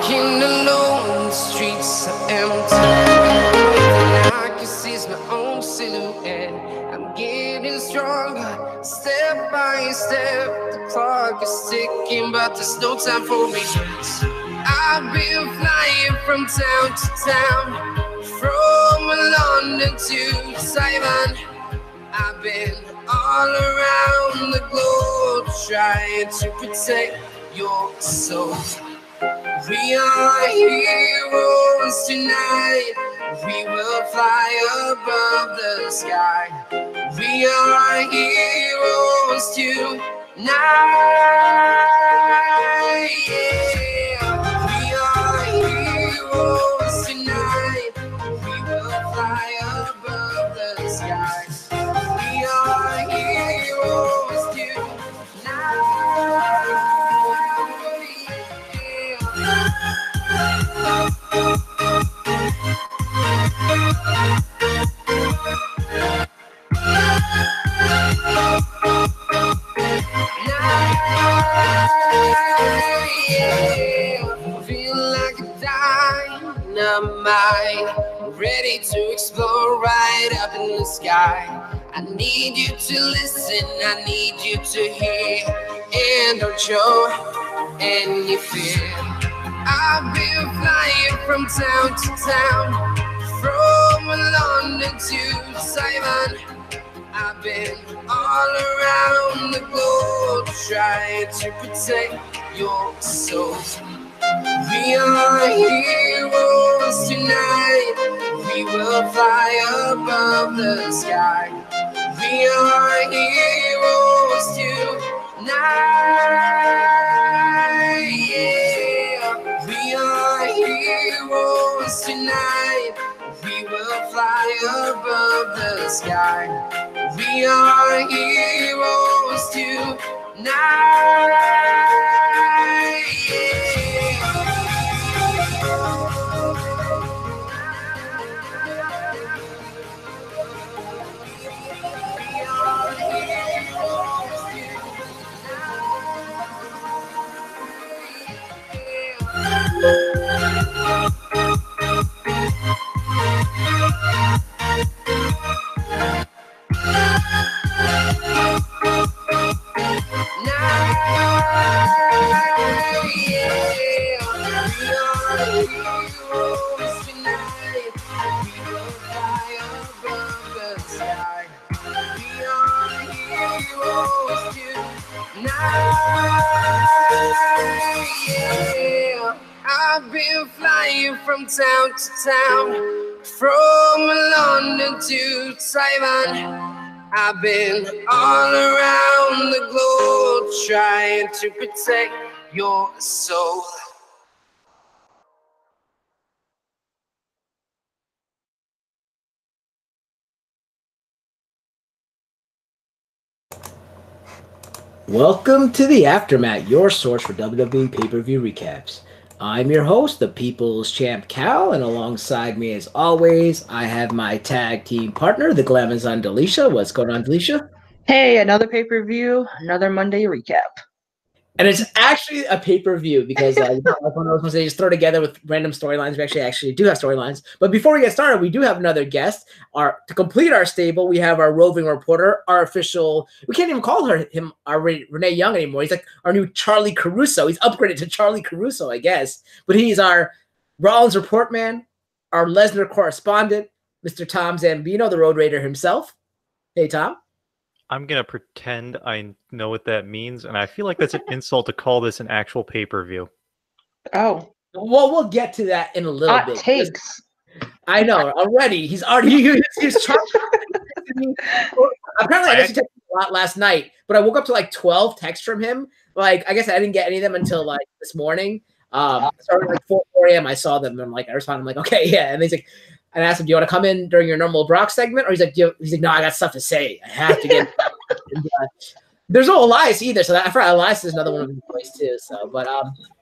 Walking alone, the streets are empty. And I can see my own silhouette. I'm getting stronger, step by step. The clock is ticking, but there's no time for regrets. I've been flying from town to town, from London to Taiwan. I've been all around the globe, trying to protect your soul. We are heroes tonight. We will fly above the sky. We are heroes tonight. Yeah. We are heroes tonight. We will fly above the sky. We are heroes tonight. Feel like a dynamite, ready to explode right up in the sky. I need you to listen, I need you to hear, and don't show any fear. I've been flying from town to town, from London to Taiwan. I've been all around the globe, trying to protect your soul. We are heroes tonight. We will fly above the sky. We are heroes tonight. Yeah. We are heroes tonight. We will fly above the sky. We are heroes tonight. Yeah. I've been flying from town to town, from London to Taiwan. I've been all around the globe, trying to protect your soul. Welcome to the AfterMat, your source for WWE pay-per-view recaps. I'm your host, the People's Champ Cal, and alongside me, as always, I have my tag team partner, the Glamazon Delisha. What's going on, Delisha? Hey, another pay-per-view, another Monday recap. And it's actually a pay-per-view because like one of those ones they just throw together with random storylines. We actually do have storylines. But before we get started, we do have another guest. To complete our stable, we have our roving reporter, our official. We can't even call him our Renee Young anymore. He's like our new Charlie Caruso. He's upgraded to Charlie Caruso, I guess. But he's our Rollins report man, our Lesnar correspondent, Mr. Tom Zambino, the Road Raider himself. Hey, Tom. I'm going to pretend I know what that means, and I feel like that's an insult to call this an actual pay-per-view. Oh. Well, we'll get to that in a little bit. Takes. I know, already. He's already he's trying. Apparently, I guess he texted a lot last night, but I woke up to like 12 texts from him. Like, I guess I didn't get any of them until like this morning. Started like 4 a.m. I saw them, and I'm like, I responded, I'm like, okay, yeah. And he's like, I asked him, do you want to come in during your normal Brock segment? Or he's like, no, I got stuff to say. I have to get. And, there's no Elias either, so I forgot Elias is another one of his boys too. So, but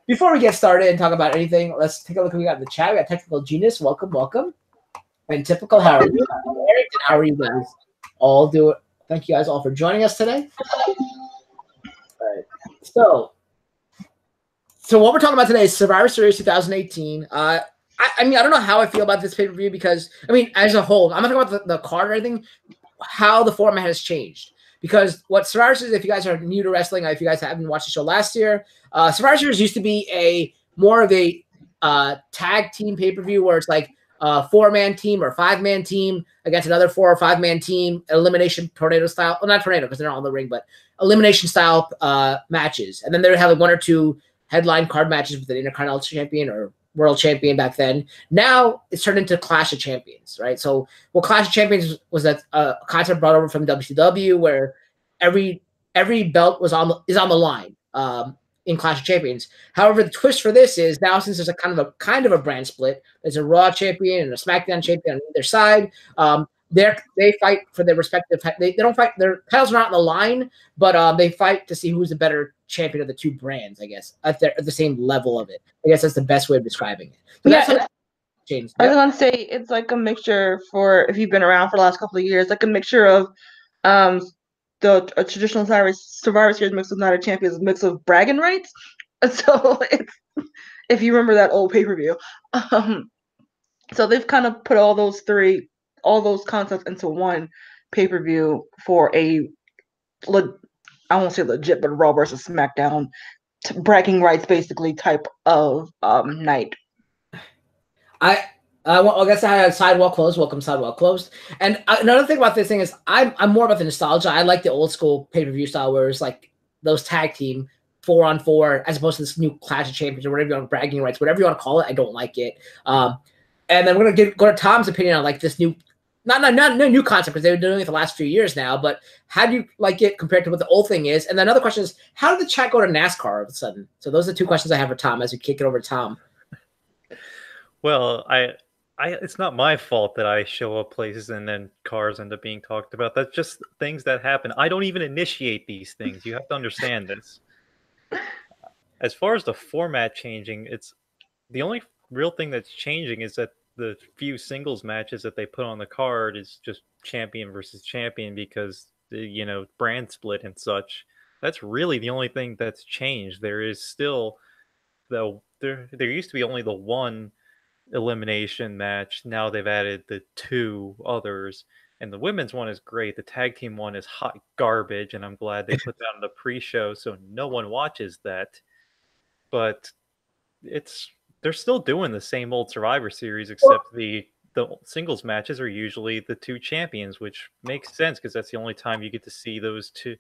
before we get started and talk about anything, let's take a look at what we got in the chat. We got Technical Genius. Welcome. And Typical, how are you? Eric, how are you guys? All do it. Thank you guys all for joining us today. All right. So, So what we're talking about today is Survivor Series 2018. I mean, I don't know how I feel about this pay-per-view because, I mean, as a whole, I'm not talking about the card or anything, how the format has changed. Because what Survivor Series, if you guys are new to wrestling, if you guys haven't watched the show last year, Survivor Series used to be more of a tag team pay-per-view where it's like a 4-man team or 5-man team against another 4 or 5-man team, elimination tornado style. Well, not tornado because they're not on the ring, but elimination style matches. And then they would have like 1 or 2 headline card matches with the Intercontinental Champion or World Champion back then. Now it's turned into Clash of Champions, right? So, well, Clash of Champions was a concept brought over from WCW where every belt is on the line in Clash of Champions. However, the twist for this is now since there's a kind of a brand split, there's a Raw champion and a SmackDown champion on either side. They fight for their respective. They don't fight. Their titles are not on the line, but they fight to see who's the better champion of the 2 brands. I guess at the same level of it. I guess that's the best way of describing it. So yeah, that's changed. I was gonna say it's like a mixture for if you've been around for the last couple of years, like a mixture of a traditional Survivor Series mixed with Night of Champions, a mix of bragging rights. So it's if you remember that old pay-per-view. So they've kind of put all those concepts into one pay-per-view for I won't say legit, but Raw versus SmackDown bragging rights basically type of night. I guess I had Sidewalk Closed. Welcome, Sidewalk Closed. And another thing about this thing is I'm more about the nostalgia. I like the old school pay-per-view style where it's like those tag team 4-on-4 as opposed to this new Clash of Champions or whatever you want, bragging rights, whatever you want to call it. I don't like it. And then we're gonna go to Tom's opinion on like this new, not new concept because they've been doing it the last few years now. But how do you like it compared to what the old thing is? And then another question is, how did the chat go to NASCAR all of a sudden? So those are 2 questions I have for Tom as we kick it over to Tom. Well, it's not my fault that I show up places and then cars end up being talked about. That's just things that happen. I don't even initiate these things. You have to understand this. As far as the format changing, it's the only real thing that's changing is that the few singles matches that they put on the card is just champion versus champion because the brand split and such. That's really the only thing that's changed. There is still there used to be only the 1 elimination match. Now they've added the 2 others, and the women's one is great. The tag team one is hot garbage, and I'm glad they put that on the pre-show so no one watches that. But they're still doing the same old Survivor Series, except the singles matches are usually the 2 champions, which makes sense because that's the only time you get to see those 2.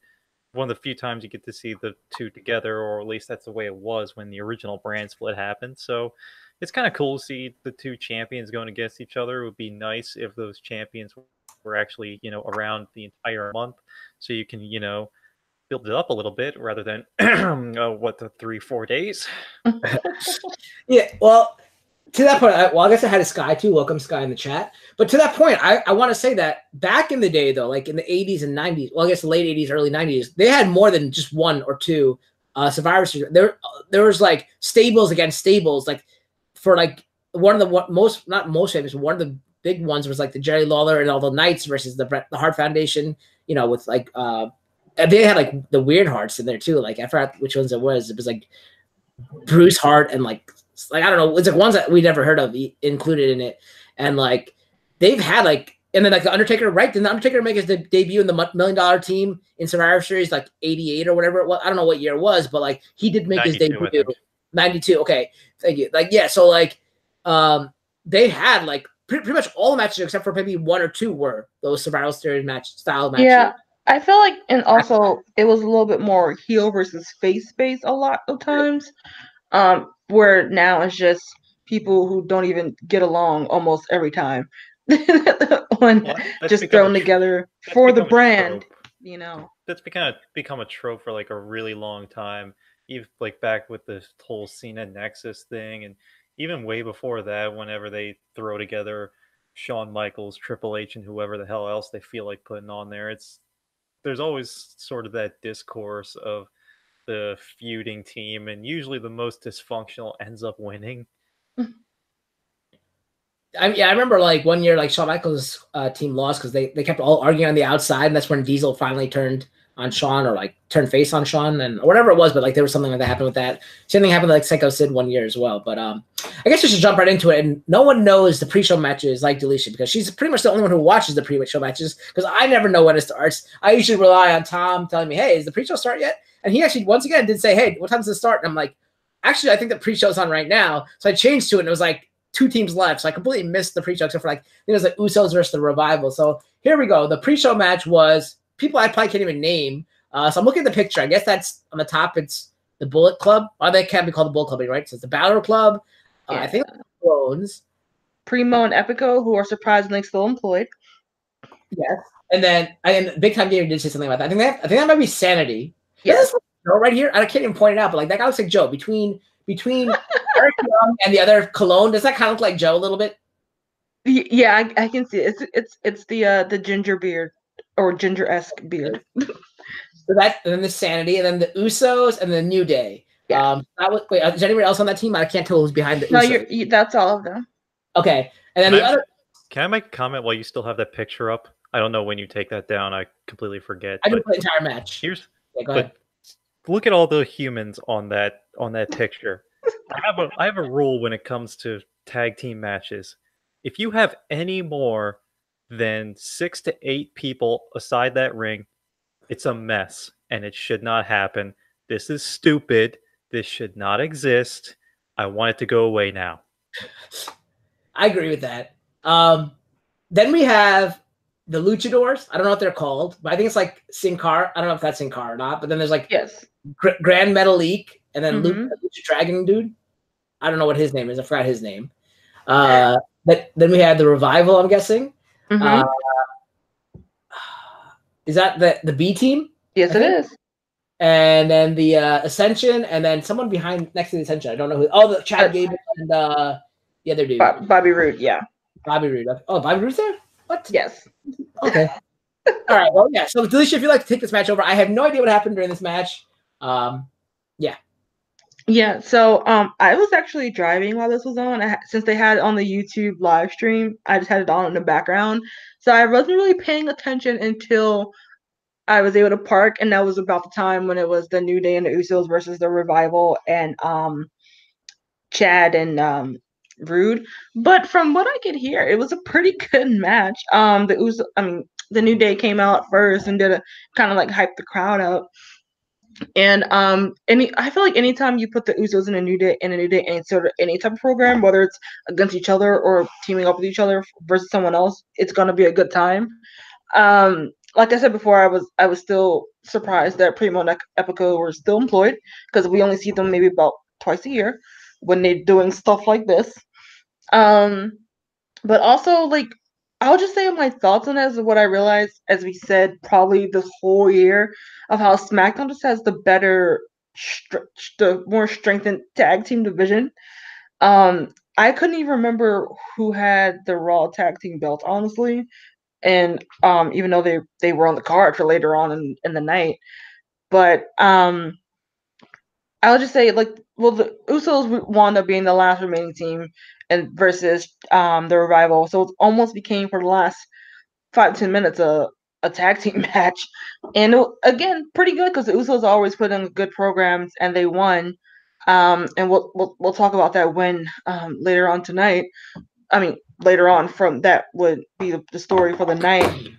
One of the few times you get to see the 2 together, or at least that's the way it was when the original brand split happened. So it's kind of cool to see the 2 champions going against each other. It would be nice if those champions were actually, around the entire month, so you can, build it up a little bit rather than 3-4 days. Yeah, well, to that point, I guess I had a Sky too. Welcome, Sky, in the chat. But to that point, I want to say that back in the day, though, like in the 80s and 90s, well, I guess the late 80s, early 90s, they had more than just 1 or 2 Survivor Series. There was like stables against stables, like for like one of the not most famous, one of the big ones was like the Jerry Lawler and all the Knights versus the Hart Foundation, with like they had like the Weird Hearts in there too. Like I forgot which ones it was. It was like Bruce Hart and like I don't know. It's like ones that we never heard of included in it. And like they've had like, and then like the Undertaker, right? Did the Undertaker make his debut in the $1 Million Team in Survivor Series like 88 or whatever it was? I don't know what year it was, but like he did make his debut. 92. Okay, thank you. Like yeah, so like they had like pretty much all the matches except for maybe 1 or 2 were those Survivor Series style matches. Yeah, I feel like, and also it was a little bit more heel versus face based a lot of times. Where now it's just people who don't even get along almost every time. Just thrown together for the brand, That's become a trope for like a really long time. Even like back with the whole Cena Nexus thing, and even way before that, whenever they throw together Shawn Michaels, Triple H, and whoever the hell else they feel like putting on there, there's always sort of that discourse of the feuding team, and usually the most dysfunctional ends up winning. I remember like one year, like Shawn Michaels' team lost because they kept all arguing on the outside, and that's when Diesel finally turned on Sean or like turn face on Sean or whatever it was, but like there was something like that happened with that. Same thing happened to like Psycho Sid 1 year as well. But I guess we should jump right into it. And no one knows the pre-show matches like Delisha because she's pretty much the only one who watches the pre-show matches because I never know when it starts. I usually rely on Tom telling me, hey, is the pre-show start yet? And he actually once again did say, hey, what time does it start? And I'm like, actually, I think the pre-show's on right now. So I changed to it and it was like 2 teams left. So I completely missed the pre-show except for like, it was like Usos versus the Revival. So here we go. The pre-show match was people I probably can't even name. So I'm looking at the picture. I guess that's on the top. It's the Bullet Club. Or they can't be called the Bullet Club, right? So it's the Balor Club. I think it's Clones. Primo and Epico, who are surprisingly still employed. Yes. And then Big Time Gamer did say something about that. I think that might be Sanity. Yes. Joe right here. I can't even point it out, but like that guy looks like Joe. Between Eric Young and the other Cologne, does that kind of look like Joe a little bit? Yeah, I can see it. It's the ginger beard or ginger-esque beard. So that, and then the Sanity, and then the Usos, and the New Day. Yeah. Wait, is anybody else on that team? I can't tell who's behind the Usos. No, that's all of them. Okay, and then the other. Can I make a comment while you still have that picture up? I don't know when you take that down. I completely forget. I did the entire match. Here's. Go ahead. Look at all the humans on that picture. I have a rule when it comes to tag team matches. If you have any more than 6 to 8 people aside that ring, it's a mess and it should not happen. This is stupid. This should not exist. I want it to go away now. I agree with that. Then we have the Luchadors. I don't know what they're called, but I think it's like Sin Cara. I don't know if that's Sin Cara or not. But then there's like yes, Grand Metalik, and then Lucha Dragon dude. I don't know what his name is. I forgot his name. But then we had the Revival. I'm guessing. Is that the B team? Yes, it is. And then the Ascension, and then someone behind next to the Ascension. I don't know who. Oh, the Chad Gable and the other dude. Bobby Roode. Yeah. Bobby Roode. Oh, Bobby Roode's there? What? Yes. Okay. All right. Well, yeah. So, Delisha, if you'd like to take this match over, I have no idea what happened during this match. Yeah. Yeah. So, I was actually driving while this was on. Since they had it on the YouTube live stream, I just had it on in the background. So I wasn't really paying attention until I was able to park, and that was about the time when it was the New Day and the Usos versus the Revival and Chad and Rude. But from what I could hear, it was a pretty good match. The New Day came out first and did a kind of like hype the crowd up. And I feel like anytime you put the Usos in a New Day any sort of any type of program, whether it's against each other or teaming up with each other versus someone else, it's gonna be a good time. Like I said before, I was still surprised that Primo and Epico were still employed because we only see them maybe about twice a year when they're doing stuff like this. But also, like, I'll just say my thoughts on it is what I realized, as we said, probably this whole year, of how SmackDown just has the better, the more strengthened tag team division. I couldn't even remember who had the Raw tag team belt, honestly. And even though they were on the card for later on in the night. But I'll just say, like, well, the Usos wound up being the last remaining team and versus the Revival. So it almost became, for the last 5 to 10 minutes, a tag team match. And again, pretty good because the Usos always put in good programs and they won. And we'll talk about that win later on tonight. I mean, later on from that would be the story for the night.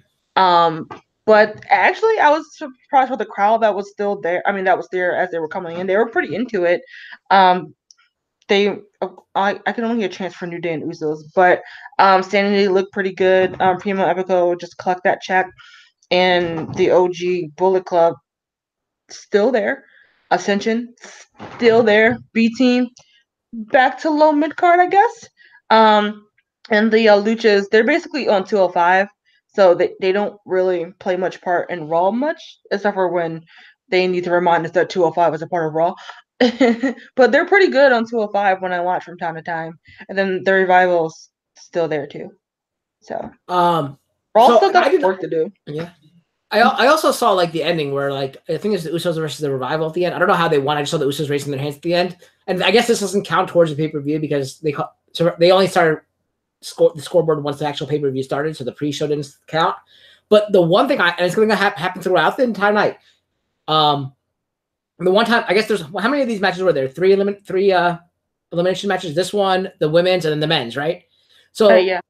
But actually, I was surprised with the crowd that was still there. I mean, that was there as they were coming in. They were pretty into it. I can only get a chance for New Day and Usos, but Sanity looked pretty good. Primo Epico just collect that check, and the OG Bullet Club still there. Ascension still there. B Team back to low mid card, I guess. And the Luchas, they're basically on 205, so they don't really play much part in Raw much, except for when they need to remind us that 205 is a part of Raw. But they're pretty good on 205 when I watch from time to time. And then the Revival's still there too. So Raw still got work to do. Yeah. I also saw like the ending where like I think it's the Usos versus the Revival at the end. I don't know how they won. I just saw the Usos raising their hands at the end. And I guess this doesn't count towards the pay-per-view because they only started the scoreboard once the actual pay-per-view started, so the pre-show didn't count. But the one thing and it's going to happen throughout the entire night. The one time, I guess there's how many of these matches were there? Three elimination matches. This one, the women's, and then the men's, right? So yeah.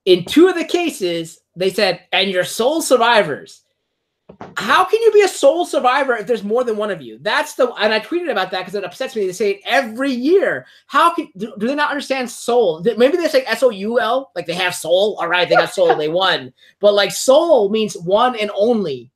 In 2 of the cases, they said, and you're sole survivors. How can you be a sole survivor if there's more than one of you? And I tweeted about that because it upsets me. They say it every year. How do they not understand soul? Maybe they say SOUL, like they have soul. All right, they got soul, they won. But like soul means one and only.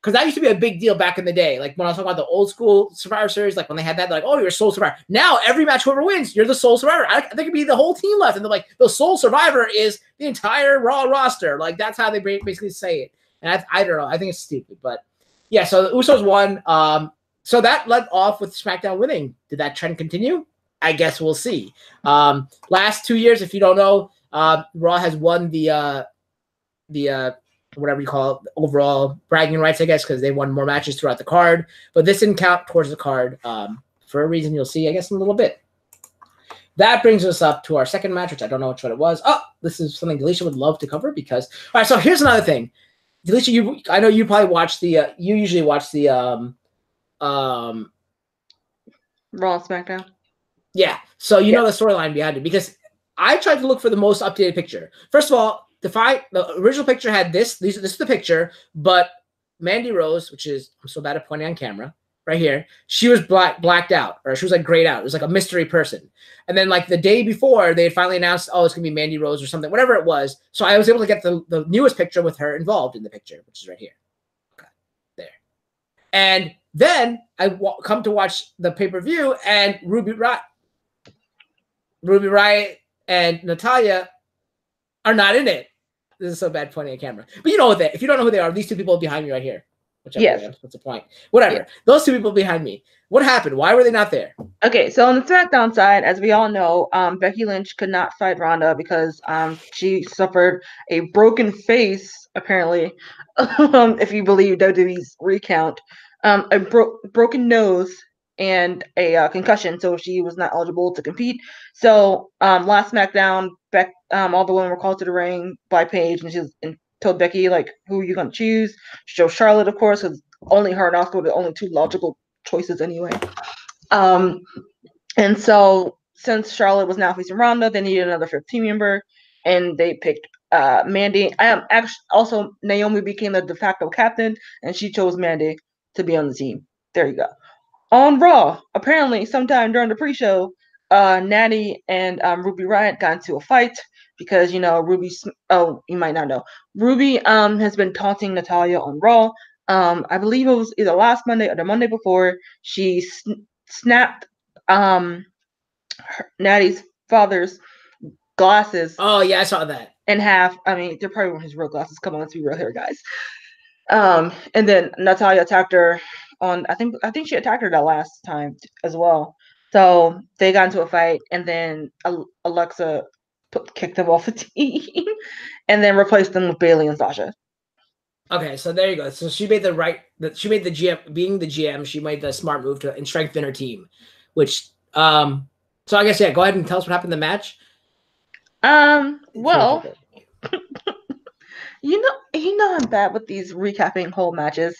Because that used to be a big deal back in the day. Like when I was talking about the old school Survivor Series, like when they had that, they're like, oh, you're a sole survivor. Now every match, whoever wins, you're the sole survivor. I think it'd be the whole team left. And they're like, the sole survivor is the entire Raw roster. Like that's how they basically say it. And I don't know. I think it's stupid. But yeah, so the Usos won. So that led off with SmackDown winning. Did that trend continue? I guess we'll see. Last 2 years, if you don't know, Raw has won the whatever you call it, overall bragging rights, I guess, because they won more matches throughout the card. But this didn't count towards the card for a reason you'll see, I guess, in a little bit. That brings us up to our second match, which I don't know which one it was. Oh, this is something Delisha would love to cover because... All right, so here's another thing. Delisha, I know you probably watch the... you usually watch the... Raw and SmackDown. Yeah, so you know the storyline behind it because I tried to look for the most updated picture. First of all, the original picture had this is the picture, but Mandy Rose, which is, I'm so bad at pointing on camera, right here, she was blacked out, or she was like grayed out. It was like a mystery person. And then like the day before, they had finally announced, oh, it's going to be Mandy Rose or something, whatever it was. So I was able to get the newest picture with her involved in the picture, which is right here. Okay, there. And then I come to watch the pay-per-view, and Ruby Riott and Natalya are not in it. This is so bad pointing at camera. But you know what if you don't know who they are, these 2 people behind me right here. Yes. What's the point? Whatever. Yeah. Those 2 people behind me. What happened? Why were they not there? Okay, so on the SmackDown side, as we all know, Becky Lynch could not fight Ronda because she suffered a broken face, apparently, if you believe WWE's recount, a broken nose, and a concussion, so she was not eligible to compete. So last SmackDown, all the women were called to the ring by Paige, and told Becky, like, who are you going to choose? She chose Charlotte, of course, because only her and Asuka were the only 2 logical choices anyway. And so since Charlotte was now facing Ronda, they needed another 5th team member, and they picked Mandy. Also, Naomi became the de facto captain, and she chose Mandy to be on the team. There you go. On Raw, apparently, sometime during the pre-show, Natty and Ruby Riott got into a fight because, you know, you might not know. Ruby has been taunting Natalya on Raw. I believe it was either last Monday or the Monday before. She snapped Natty's father's glasses. Oh, yeah, I saw that. In half. I mean, they're probably his real glasses. Come on, let's be real here, guys. And then Natalya attacked her I think she attacked her that last time as well. So they got into a fight, and then Alexa kicked them off the team, and then replaced them with Bayley and Sasha. Okay, so there you go. So she made the GM, being the GM, she made the smart move to strengthen her team, which so I guess go ahead and tell us what happened in the match. Well, you know I'm bad with these recapping whole matches.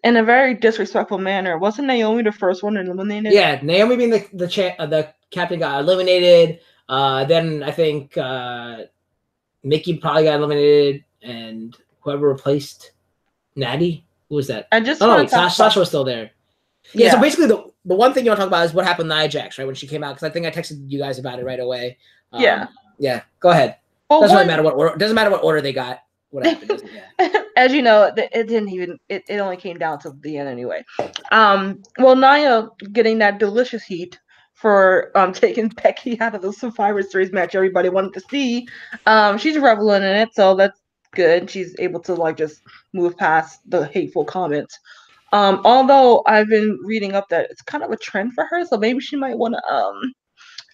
In a very disrespectful manner. Wasn't Naomi the first one eliminated? Yeah, Naomi being the captain got eliminated. Then I think Mickey probably got eliminated, and whoever replaced Natty, who was that? Sasha was still there. Yeah. So basically, the one thing you want to talk about is what happened to Nia Jax, right, when she came out, because I think I texted you guys about it right away. Yeah. Go ahead. Well, doesn't matter what order they got. What happened? As you know, it didn't even. It only came down to the end anyway. Well, Nia getting that delicious heat for taking Becky out of the Survivor Series match everybody wanted to see. She's reveling in it, so that's good. She's able to just move past the hateful comments. Although I've been reading up that it's kind of a trend for her, so maybe she might want to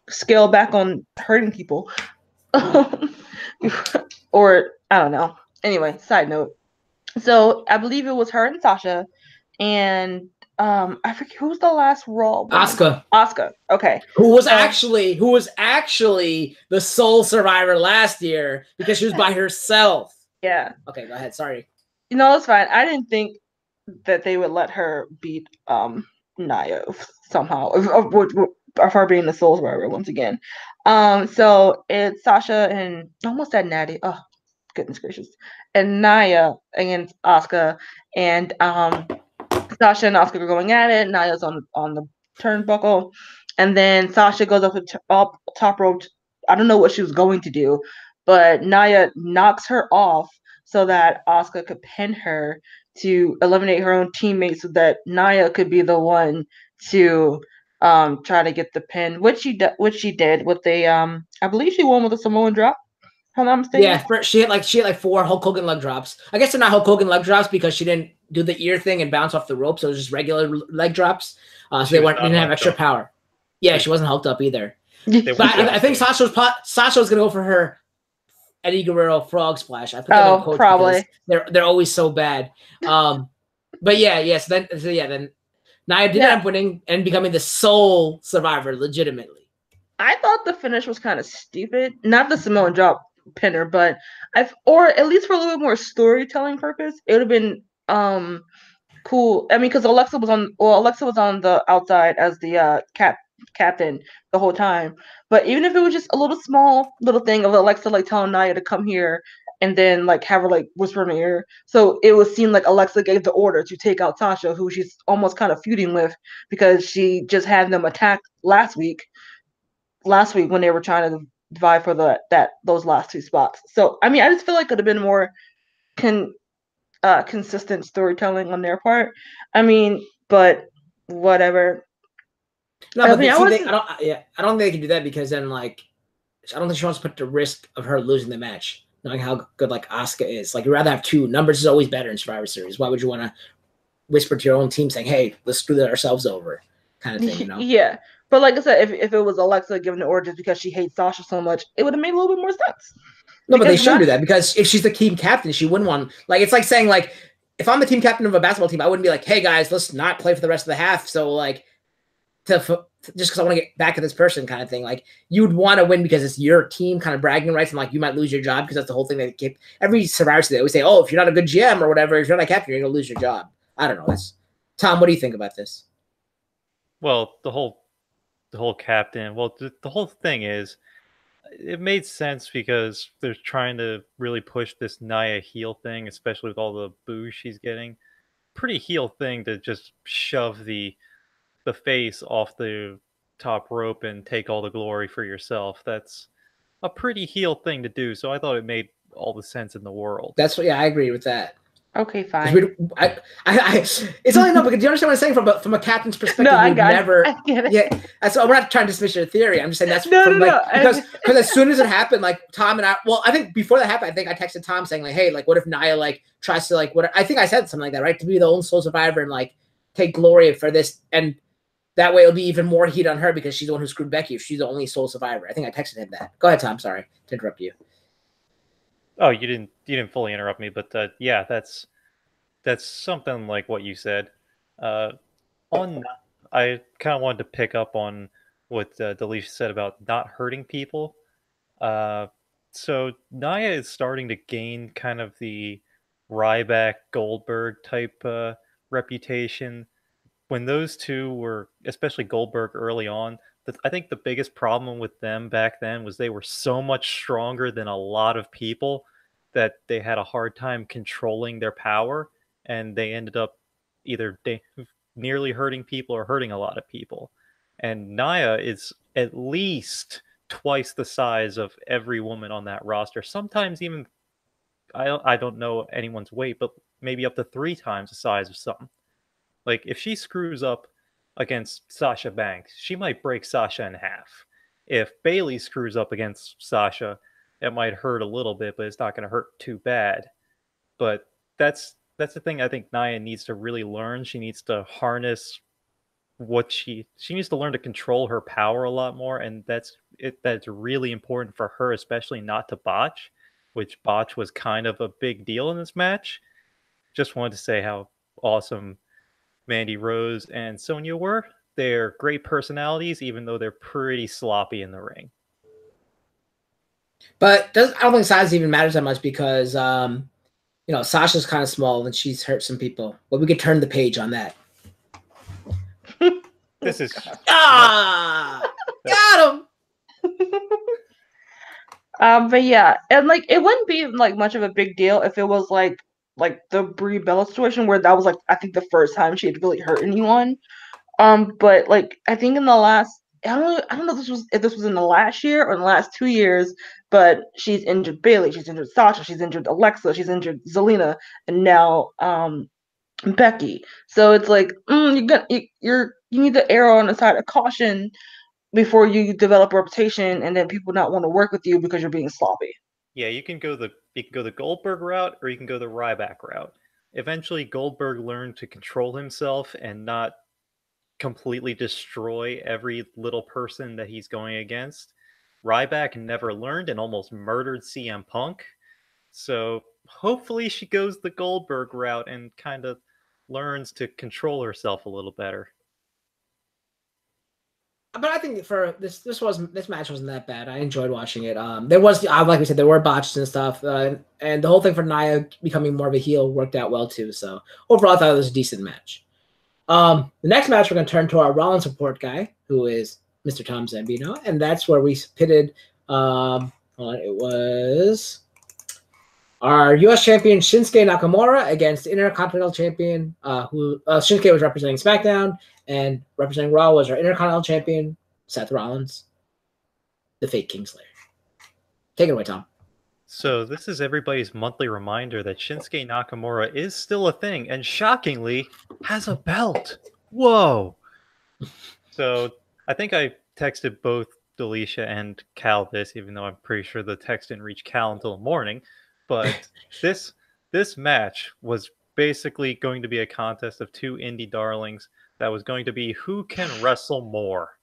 scale back on hurting people, or I don't know. Anyway, side note. So I believe it was her and Sasha, and I forget who was the last Raw woman? Asuka. Okay. Who was actually the sole survivor last year because she was by herself. Yeah. Okay, go ahead. Sorry. No, it's fine. I didn't think that they would let her beat Nia somehow of her being the soul survivor once again. So it's Sasha and almost said Natty. Oh, goodness gracious. And Nia against Asuka, and Sasha and Asuka are going at it. Nia's on the turnbuckle, and then Sasha goes up top rope. I don't know what she was going to do, but Nia knocks her off so that Asuka could pin her to eliminate her own teammate, so that Nia could be the one to try to get the pin, which she did with a I believe she won with a Samoan drop. If I'm not mistaken. Yeah, she had like 4 Hulk Hogan leg drops. I guess they're not Hulk Hogan leg drops because she didn't do the ear thing and bounce off the rope, so it was just regular leg drops. So they didn't have extra power. Yeah, she wasn't hulked up either. But I think Sasha was gonna go for her Eddie Guerrero frog splash. I put that in quotes probably. They're always so bad. But yeah. So then Nia did end up winning and becoming the sole survivor legitimately. I thought the finish was kind of stupid. Not the Samoan drop pinner, but or at least for a little bit more storytelling purpose, it would have been cool. I mean, because Alexa was on the outside as the captain the whole time. But even if it was just a little thing of Alexa like telling Nia to come here and then like have her like whisper in her ear, so it would seem like Alexa gave the order to take out Sasha, who she's almost kind of feuding with because she just had them attacked last week when they were trying to vie for those last 2 spots. So I mean, I just feel like it could have been more consistent storytelling on their part. I mean, but whatever. No, but I don't think they can do that because then like I don't think she wants to put the risk of her losing the match, knowing how good like Asuka is. Like you'd rather have 2 numbers is always better in Survivor Series. Why would you want to whisper to your own team saying, "Hey, let's screw ourselves over," kind of thing, you know? Yeah, but like I said, if it was Alexa giving the order just because she hates Sasha so much, it would have made a little bit more sense. No, but they should do that because if she's the team captain, she wouldn't want like it's like saying like if I'm the team captain of a basketball team, I wouldn't be like, "Hey guys, let's not play for the rest of the half." So like just because I want to get back at this person kind of thing. Like you'd want to win because it's your team kind of bragging rights and like you might lose your job because that's the whole thing that keep every Survivor Series, they always say, "Oh, if you're not a good GM or whatever, if you're not a captain, you're gonna lose your job." I don't know. That's Tom, what do you think about this? Well, the whole captain. Well, the whole thing is, it made sense because they're trying to really push this Nia heel thing, especially with all the boos she's getting. Pretty heel thing to just shove the face off the top rope and take all the glory for yourself. That's a pretty heel thing to do. So I thought it made all the sense in the world. That's what. Yeah, I agree with that. Okay, fine. It's only no, but do you understand what I'm saying from a captain's perspective? No, I get it. Yeah, so we're not trying to dismiss your theory. I'm just saying that's because as soon as it happened, like Tom and I think before that happened, I think I texted Tom saying like, hey, like what if Nia like tries to like what I think I said something like that, right? To be the own sole survivor and like take glory for this, and that way it'll be even more heat on her because she's the one who screwed Becky if she's the only sole survivor. I think I texted him that. Go ahead, Tom. Sorry to interrupt you. Oh, you didn't fully interrupt me, but yeah, that's something like what you said. I kind of wanted to pick up on what Delisha said about not hurting people. So Nia is starting to gain kind of the Ryback Goldberg type reputation. When those two were, especially Goldberg early on, I think the biggest problem with them back then was they were so much stronger than a lot of people that they had a hard time controlling their power, and they ended up either nearly hurting people or hurting a lot of people. And Nia is at least twice the size of every woman on that roster. Sometimes even, I don't know anyone's weight, but maybe up to 3 times the size of some. Like, if she screws up against Sasha Banks, she might break Sasha in half. If Bayley screws up against Sasha, it might hurt a little bit, but it's not going to hurt too bad. But that's the thing I think Nia needs to really learn. She needs to harness what she needs to learn to control her power a lot more, and that's really important for her, especially not to botch, which botch was kind of a big deal in this match. Just wanted to say how awesome Mandy Rose and Sonya were. They're great personalities, even though they're pretty sloppy in the ring. But I don't think size even matters that much because You know, Sasha's kind of small and she's hurt some people, but we could turn the page on that. This is got him. But yeah, and like it wouldn't be like much of a big deal if it was like the BeABra situation where that was like I think the first time she had really hurt anyone. But like I think in the last I don't know if this was in the last year or in the last 2 years, but she's injured Bailey, she's injured Sasha, she's injured Alexa, she's injured Zelina, and now Becky. So it's like you need to err on the side of caution before you develop a reputation and then people not want to work with you because you're being sloppy. Yeah, you can go the Goldberg route or you can go the Ryback route. Eventually, Goldberg learned to control himself and not completely destroy every little person that he's going against. Ryback never learned and almost murdered CM Punk. So hopefully she goes the Goldberg route and kind of learns to control herself a little better. But I think for this match wasn't that bad. I enjoyed watching it. There was, like we said, there were botches and stuff, and the whole thing for Nia becoming more of a heel worked out well too. So overall, I thought it was a decent match. The next match we're going to turn to our Rollins support guy, who is Mr. Tom Zambino, and that's where we pitted. It was our U.S. champion Shinsuke Nakamura against the Intercontinental champion, who Shinsuke was representing SmackDown. And representing Raw was our Intercontinental champion, Seth Rollins, the fake Kingslayer. Take it away, Tom. So this is everybody's monthly reminder that Shinsuke Nakamura is still a thing and shockingly has a belt. Whoa. So I think I texted both Delisha and Cal this, even though I'm pretty sure the text didn't reach Cal until the morning. But this match was basically going to be a contest of two indie darlings that was going to be who can wrestle more.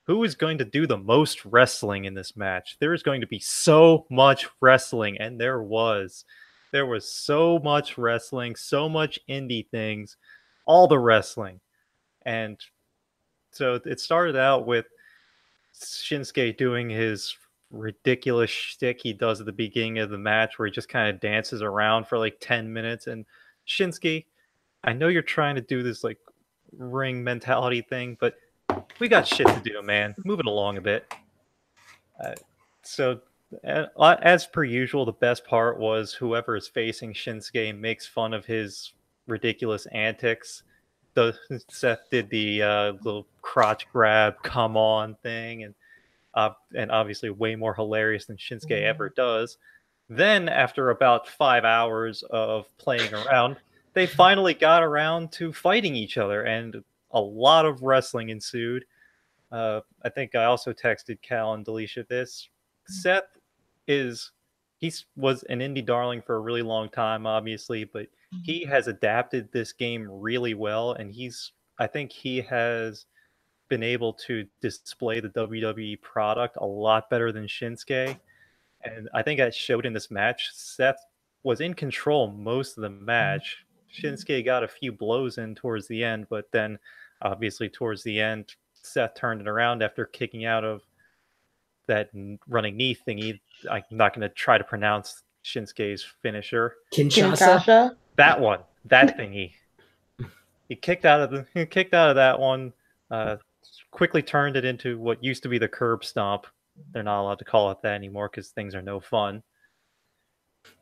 Who is going to do the most wrestling in this match? There is going to be so much wrestling, and there was. There was so much wrestling, so much indie things, all the wrestling. And so it started out with Shinsuke doing his ridiculous shtick he does at the beginning of the match where he just kind of dances around for like 10 minutes. And Shinsuke, I know you're trying to do this like ring mentality thing, but we got shit to do, man. Move it along a bit. So as per usual, the best part was whoever is facing Shinsuke makes fun of his ridiculous antics. Seth did the little crotch grab, come on thing, and obviously way more hilarious than Shinsuke ever does. Then, after about 5 hours of playing around, they finally got around to fighting each other, and a lot of wrestling ensued. I think I also texted Cal and Delisha this. Seth was an indie darling for a really long time, obviously, but he has adapted this game really well, and I think he has been able to display the WWE product a lot better than Shinsuke. And I think that showed in this match. Seth was in control most of the match. Shinsuke got a few blows in towards the end, but then obviously towards the end, Seth turned it around after kicking out of that running knee thingy. I'm not going to try to pronounce Shinsuke's finisher. Kinshasa? That one. That thingy. He kicked out of that one, quickly turned it into what used to be the curb stomp. They're not allowed to call it that anymore because things are no fun.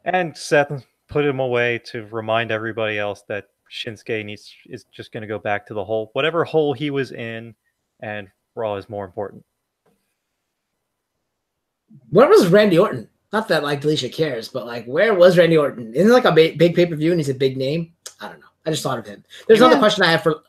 And Seth put him away to remind everybody else that Shinsuke is just going to go back to the hole, whatever hole he was in, and Raw is more important. Where was Randy Orton? Not that like Delisha cares, but like where was Randy Orton? Isn't it like a big pay-per-view and he's a big name? I don't know. I just thought of him. There's another question I have for.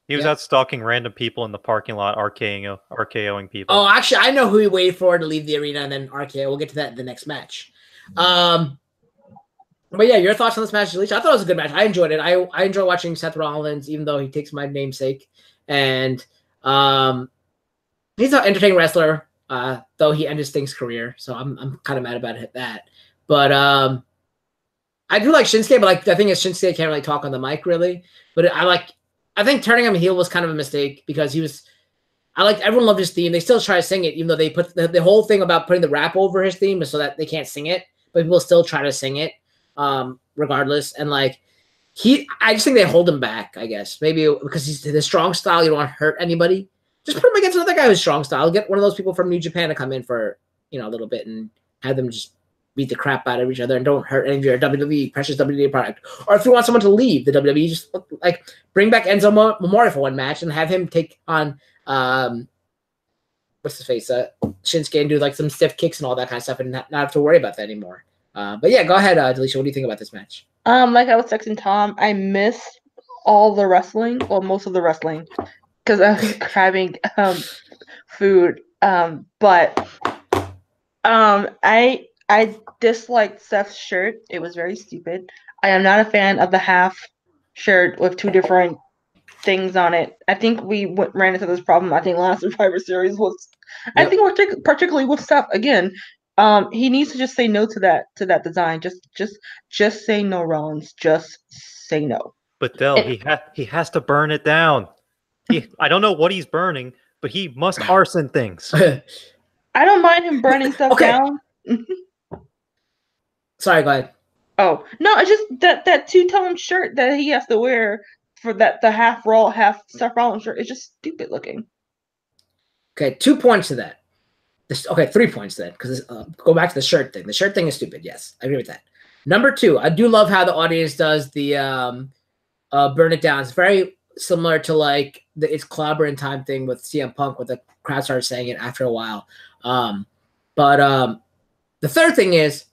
He was out stalking random people in the parking lot, RKOing people. Oh, actually, I know who he waited for to leave the arena and then RKO. We'll get to that in the next match. But yeah, your thoughts on this match, Delisha? I thought it was a good match. I enjoyed it. I enjoy watching Seth Rollins, even though he takes my namesake. And he's an entertaining wrestler, though he ended Sting's career. So I'm kind of mad about that. But I do like Shinsuke, but like the thing is Shinsuke can't really talk on the mic, really. But I think turning him heel was kind of a mistake because everyone loved his theme. They still try to sing it, even though they put the whole thing about putting the rap over his theme is so that they can't sing it, but people still try to sing it. Raw regardless. And like I just think they hold him back. I guess maybe because he's the strong style. You don't want to hurt anybody. Just put him against another guy who's strong style. Get one of those people from New Japan to come in for a little bit and have them just beat the crap out of each other and don't hurt any of your WWE precious WWE product. Or if you want someone to leave the WWE, just like bring back Enzo Memorial for one match and have him take on what's his face Shinsuke and do like some stiff kicks and all that kind of stuff and not have to worry about that anymore. But yeah, go ahead, Delisha. What do you think about this match? Like I was texting Tom, I missed all the wrestling, well, most of the wrestling, because I was grabbing food. But I disliked Seth's shirt. It was very stupid. I am not a fan of the half shirt with two different things on it. I think we ran into this problem. I think last Survivor Series was. Yep. I think particularly with Seth again. He needs to just say no to that design. Just say no, Rollins. Just say no. But Del, he has to burn it down. I don't know what he's burning, but he must arson things. I don't mind him burning stuff down. Sorry, go ahead. Oh no, it's just that two-tone shirt that he has to wear for the half Raw, half Seth Rollins shirt. It's just stupid looking. Okay, 2 points to that. 3 points then, because go back to the shirt thing. The shirt thing is stupid. Yes, I agree with that. Number 2, I do love how the audience does the burn it down. It's very similar to like it's clobbering time thing with CM Punk, with the crowd started saying it after a while. But the third thing is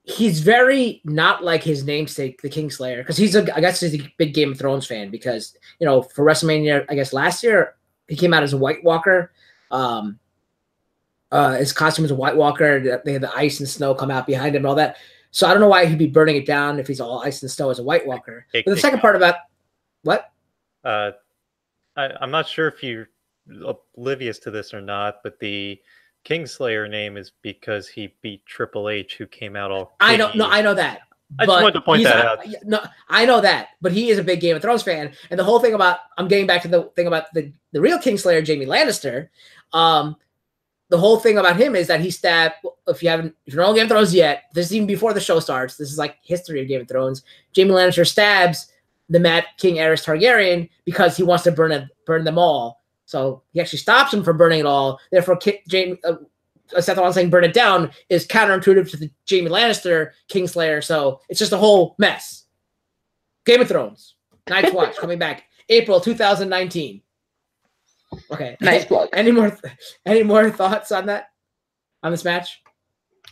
he's very not like his namesake, the Kingslayer, because I guess he's a big Game of Thrones fan because for WrestleMania, I guess last year he came out as a White Walker. His costume is a White Walker. They had the ice and snow come out behind him and all that. So I don't know why he'd be burning it down if he's all ice and snow as a White Walker. But the second part about what? I'm not sure if you're oblivious to this or not, but the Kingslayer name is because he beat Triple H, who came out all. I know that. I just wanted to point that out. No, I know that, but he is a big Game of Thrones fan, and the whole thing about I'm getting back to the thing about the real Kingslayer, Jaime Lannister. The whole thing about him is that he stabbed. If you're not on Game of Thrones yet, this is even before the show starts. This is like history of Game of Thrones. Jaime Lannister stabs the Mad King Aerys Targaryen because he wants to burn them all. So he actually stops him from burning it all. Therefore, Seth Rollins saying burn it down is counterintuitive to the Jaime Lannister Kingslayer. So it's just a whole mess. Game of Thrones. Night's Watch coming back April 2019. Okay. Nice plug. Any more thoughts on that? On this match?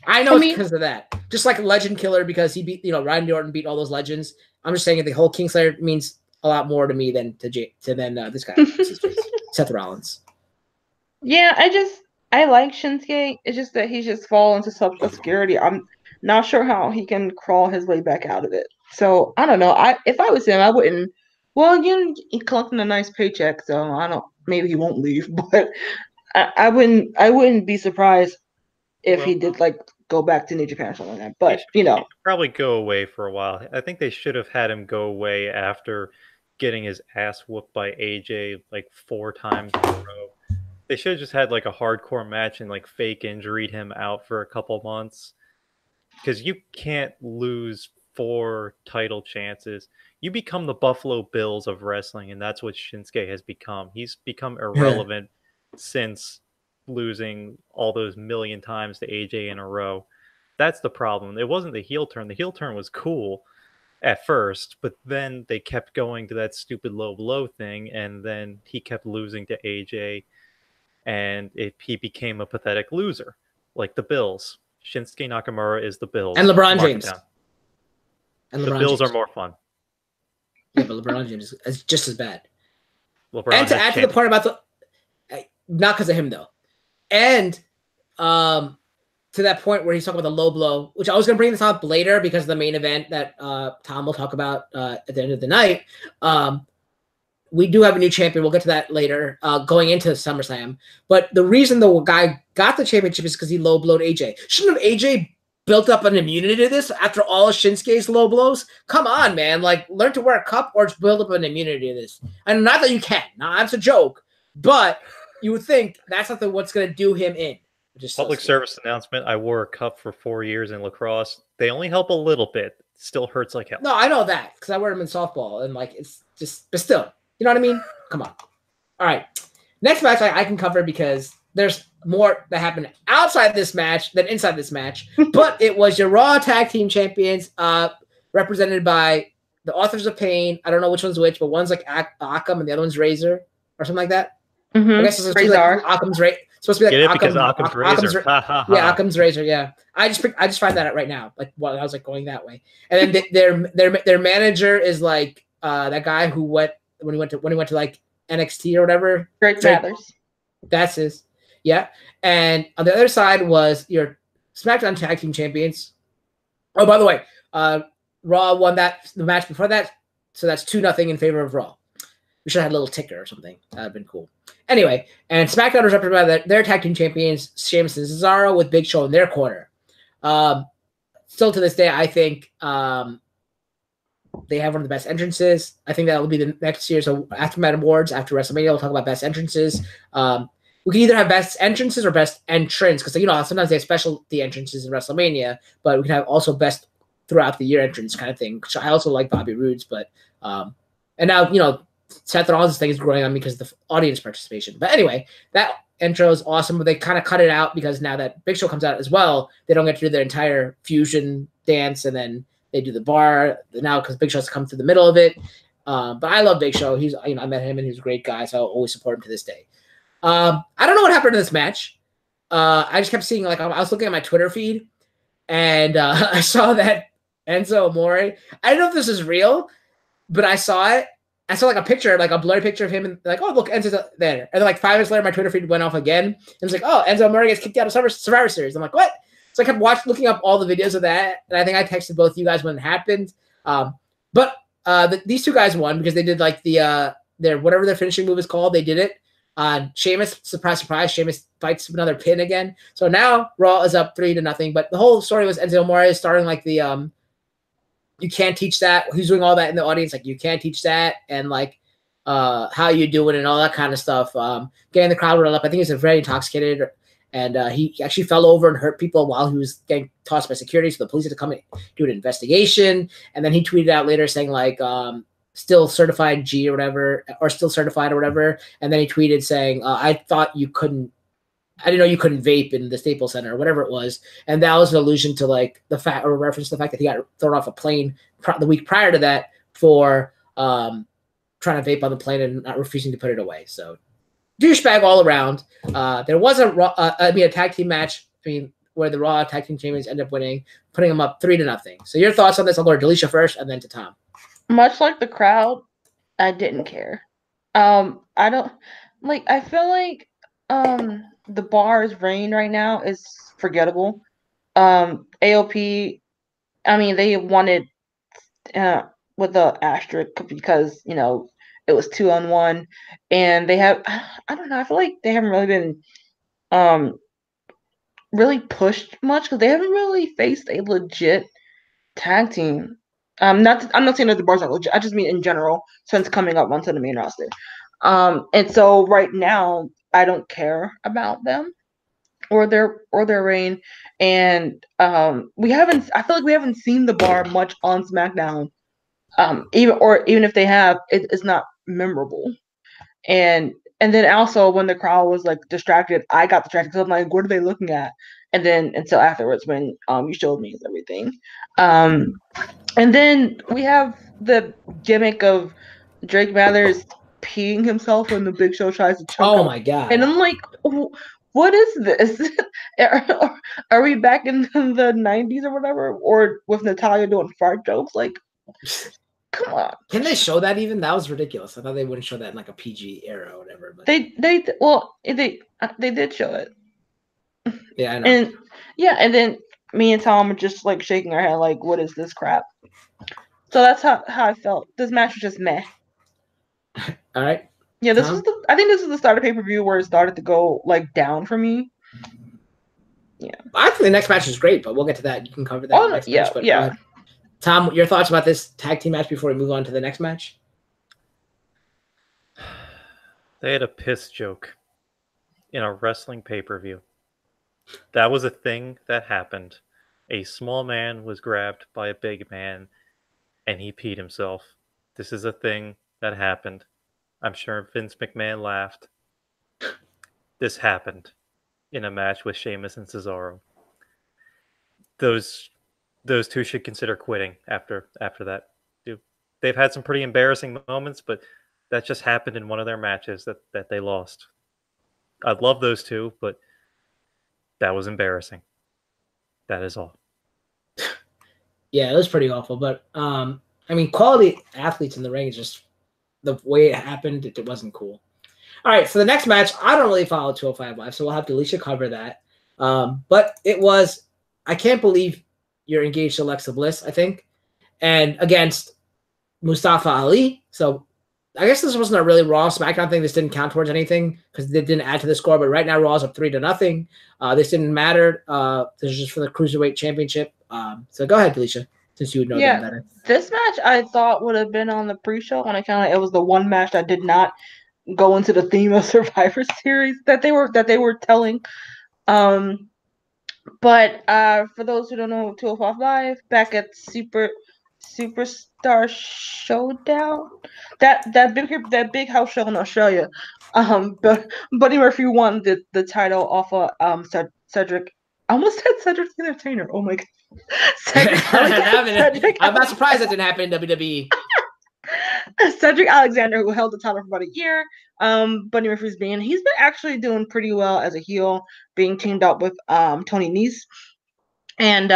I know it's because of that. Just like a legend killer because he beat, Randy Orton beat all those legends. I'm just saying that the whole Kingslayer means a lot more to me than this guy. Seth Rollins. Yeah, I like Shinsuke. It's just that he's just fallen into such obscurity. I'm not sure how he can crawl his way back out of it. So I don't know. If I was him, I wouldn't. Well, he's collecting a nice paycheck, so I don't. Maybe he won't leave, but I wouldn't be surprised if he did like go back to New Japan or something like that. But he'd probably go away for a while. I think they should have had him go away after getting his ass whooped by AJ like 4 times in a row. They should have just had like a hardcore match and like fake injuried him out for a couple months. Because you can't lose 4 title chances. You become the Buffalo Bills of wrestling, and that's what Shinsuke has become. He's become irrelevant since losing all those million times to AJ in a row. That's the problem. It wasn't the heel turn. The heel turn was cool at first, but then they kept going to that stupid low blow thing, and then he kept losing to AJ, and he became a pathetic loser, like the Bills. Shinsuke Nakamura is the Bills. And LeBron James. And the Bills are more fun. Yeah, but LeBron James is just as bad. LeBron and to add to the point about not because of him though, and to that point where he's talking about the low blow, which I was going to bring this up later because of the main event that Tom will talk about at the end of the night. We do have a new champion. We'll get to that later going into SummerSlam. But the reason the guy got the championship is because he low blowed AJ. Shouldn't have AJ built up an immunity to this after all of Shinsuke's low blows? Come on, man. Like, learn to wear a cup or just build up an immunity to this. And not that you can. No, that's a joke. But you would think that's not what's going to do him in. which is Public so service announcement. I wore a cup for 4 years in lacrosse. They only help a little bit. Still hurts like hell. No, I know that because I wear them in softball, and like it's just, but still, you know what I mean? Come on. All right, next match I can cover because there's more that happened outside this match than inside this match. But it was your Raw Tag Team Champions, represented by the Authors of Pain. I don't know which one's which, but one's like Occam and the other one's Razor or something like that. I guess it's supposed to be like Occam's Razor. Supposed to be like because Occam's Razor. Yeah, Occam's Razor. Yeah, I just find that out right now. Like, while I was like going that way, and then their manager is like that guy who went when he went to like NXT or whatever. Drake Mathers. That's his. Yeah, and on the other side was your SmackDown Tag Team Champions. Oh, by the way, Raw won the match before that, so that's 2-0 in favor of Raw. We should have had a little ticker or something. That would have been cool. Anyway, and SmackDown was represented by their tag team champions, Sheamus and Cesaro, with Big Show in their corner. Still to this day, I think they have one of the best entrances. I think that will be the next year's AfterMat Awards after WrestleMania. We'll talk about best entrances. We can either have best entrances or best entrance because, you know, sometimes they have specialty entrances in WrestleMania, but we can have also best throughout the year entrance kind of thing. I also like Bobby Roode's, but and now, you know, Seth Rollins' thing is growing on me because of the audience participation. But anyway, that intro is awesome, but they kind of cut it out because now that Big Show comes out as well, they don't get to do their entire fusion dance and then they do the bar now because Big Show's come through the middle of it. But I love Big Show. He's, you know, I met him and he's a great guy, so I'll always support him to this day. I don't know what happened in this match. I just kept seeing, like, I was looking at my Twitter feed and I saw that Enzo Amore. I don't know if this is real, but I saw it. I saw like a picture, like a blurry picture of him, and like, oh, look, Enzo's there. And then like 5 minutes later, my Twitter feed went off again. And it's like, oh, Enzo Amore gets kicked out of Survivor Series. I'm like, what? So I kept looking up all the videos of that, and I think I texted both you guys when it happened. But these two guys won because they did like their whatever their finishing move is called. They did it. Sheamus, surprise, surprise, Sheamus fights another pin again. So now Raw is up 3-0. But the whole story was Enzo Amore starting like the you can't teach that. Who's doing all that in the audience? Like, you can't teach that. And like, how you doing and all that kind of stuff. Getting the crowd riled up. I think he was very intoxicated. And he actually fell over and hurt people while he was getting tossed by security. So the police had to come and do an investigation. And then he tweeted out later saying like, still certified G or whatever, or still certified or whatever. And then he tweeted saying, I didn't know you couldn't vape in the Staples Center or whatever it was. And that was an allusion to like the fact, or reference to the fact that he got thrown off a plane the week prior to that for trying to vape on the plane and not refusing to put it away. So douchebag all around. There was a tag team match, where the Raw tag team champions end up winning, putting them up 3-0. So your thoughts on this? I'll go to Delisha first and then to Tom. Much like the crowd, I didn't care. I don't like, I feel like the bar's reign right now is forgettable. AOP, they wanted with the asterisk because, you know, it was 2-on-1, and they have, I don't know, I feel like they haven't really been really pushed much because they haven't really faced a legit tag team. I'm not saying that the bar's not legit. I just mean in general since coming up onto the main roster. And so right now I don't care about them or their reign. And I feel like we haven't seen the bar much on SmackDown. Even if they have, it's not memorable. And then also when the crowd was like distracted, I got distracted because I'm like, what are they looking at? And then until afterwards when you showed me everything. And then we have the gimmick of Drake Mathers peeing himself when the Big Show tries to choke him. Oh my god! And I'm like, what is this? Are we back in the 90s or whatever? Or with Natalia doing fart jokes? Like, come on. Can they show that even? That was ridiculous. I thought they wouldn't show that in like a PG era or whatever. But They did show it. Yeah, I know. And then me and Tom were just like shaking our head like, what is this crap? So that's how I felt. This match was just meh. All right. Yeah, I think this is the start of pay-per-view where it started to go like down for me. Yeah. I think the next match is great, but we'll get to that. You can cover that next match. But yeah. Tom, your thoughts about this tag team match before we move on to the next match? They had a piss joke in a wrestling pay-per-view. That was a thing that happened. A small man was grabbed by a big man, and he peed himself. This is a thing that happened. I'm sure Vince McMahon laughed. This happened in a match with Sheamus and Cesaro. Those two should consider quitting after that. They've had some pretty embarrassing moments, but that just happened in one of their matches that they lost. I love those two, but that was embarrassing. That is all. Yeah, it was pretty awful. But I mean, quality athletes in the ring is just the way it happened. It wasn't cool. All right, so the next match, I don't really follow 205 Live, so we'll have Alicia cover that. But it was, I can't believe you're engaged to Alexa Bliss, I think, and against Mustafa Ali. So I guess this wasn't a really Raw SmackDown thing. This didn't count towards anything because they didn't add to the score. But right now, Raw's up 3-0. This didn't matter. This is just for the Cruiserweight Championship. So go ahead, Alicia, since you would know them better. This match I thought would have been on the pre-show on account of it was the one match that did not go into the theme of Survivor Series that they were telling. But for those who don't know 205 Live, back at Superstar Showdown, that big house show in Australia, but Buddy Murphy won the title off of Cedric. I almost said Cedric the Entertainer. Oh my god. I'm not surprised that didn't happen in WWE. Cedric Alexander, who held the title for about a year. Buddy Murphy's he's been actually doing pretty well as a heel, being teamed up with Tony Nese. And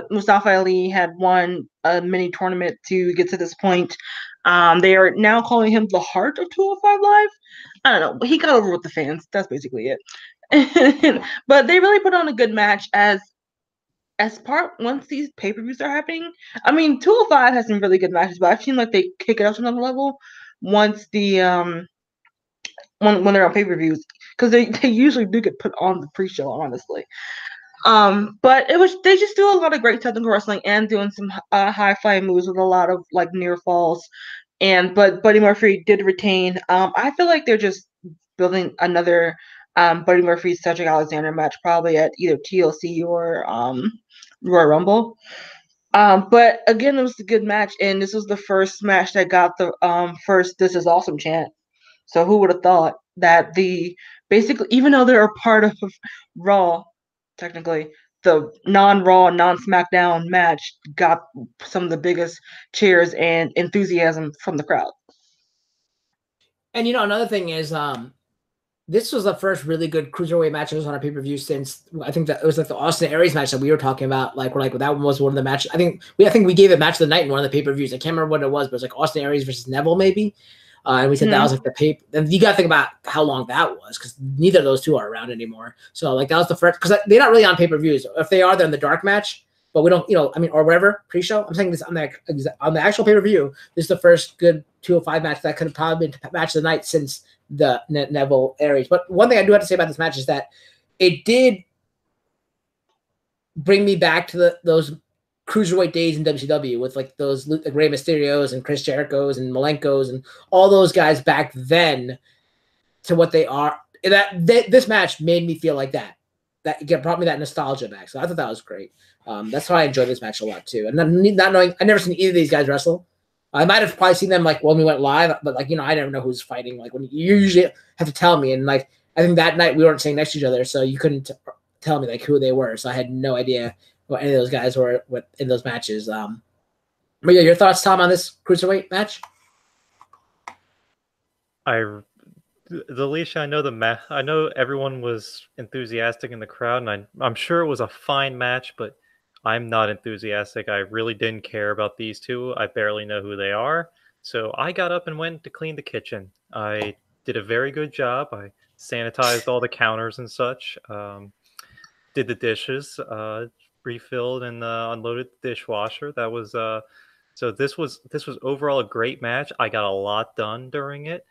Mustafa Ali had won a mini tournament to get to this point. They are now calling him the Heart of 205 Live. I don't know. He got over with the fans. That's basically it. But they really put on a good match once these pay-per-views are happening. I mean, 205 has some really good matches, but I've seen like they kick it up to another level once the when they're on pay-per-views, because they usually do get put on the pre-show, honestly. But they just do a lot of great technical wrestling and doing some high-flying moves with a lot of like near falls. But Buddy Murphy did retain. I feel like they're just building another Buddy Murphy Cedric Alexander match, probably at either TLC or Royal Rumble. But again, it was a good match, and this was the first match that got the first "This is awesome" chant. So who would have thought that basically, even though they're a part of Raw, technically, the non-Raw, non-SmackDown match got some of the biggest cheers and enthusiasm from the crowd. And another thing is, this was the first really good cruiserweight matches on our pay-per-view since I think that it was like the Austin Aries match that we were talking about. Like that one was one of the matches. I think we gave it match of the night in one of the pay-per-views. I can't remember what it was, but it was like Austin Aries versus Neville maybe. And we said that was like the pay. And you got to think about how long that was, because neither of those two are around anymore. So like that was the first, because they're not really on pay-per-views. If they are, they're in the dark match. But we don't, or whatever pre-show. I'm saying this on the actual pay-per-view. This is the first good 205 match that could have probably been match of the night since the Neville Aries. But one thing I do have to say about this match is that it did bring me back to those cruiserweight days in WCW with like those Rey Mysterios and Chris Jerichos and Malenkos and all those guys back then to what they are. This match made me feel like that. That brought me that nostalgia back. So I thought that was great. That's why I enjoyed this match a lot too. And not knowing, I've never seen either of these guys wrestle. I might have probably seen them like when we went live, but like, I never know who's fighting. Like when you usually have to tell me. And like, I think that night we weren't sitting next to each other, so you couldn't tell me like who they were. So I had no idea what any of those guys were in those matches. But yeah, your thoughts, Tom, on this cruiserweight match? Alicia, I know everyone was enthusiastic in the crowd, and I'm sure it was a fine match, but I'm not enthusiastic. I really didn't care about these two. I barely know who they are. So I got up and went to clean the kitchen. I did a very good job. I sanitized all the counters and such, did the dishes, refilled and unloaded the dishwasher. That was so this was overall a great match. I got a lot done during it.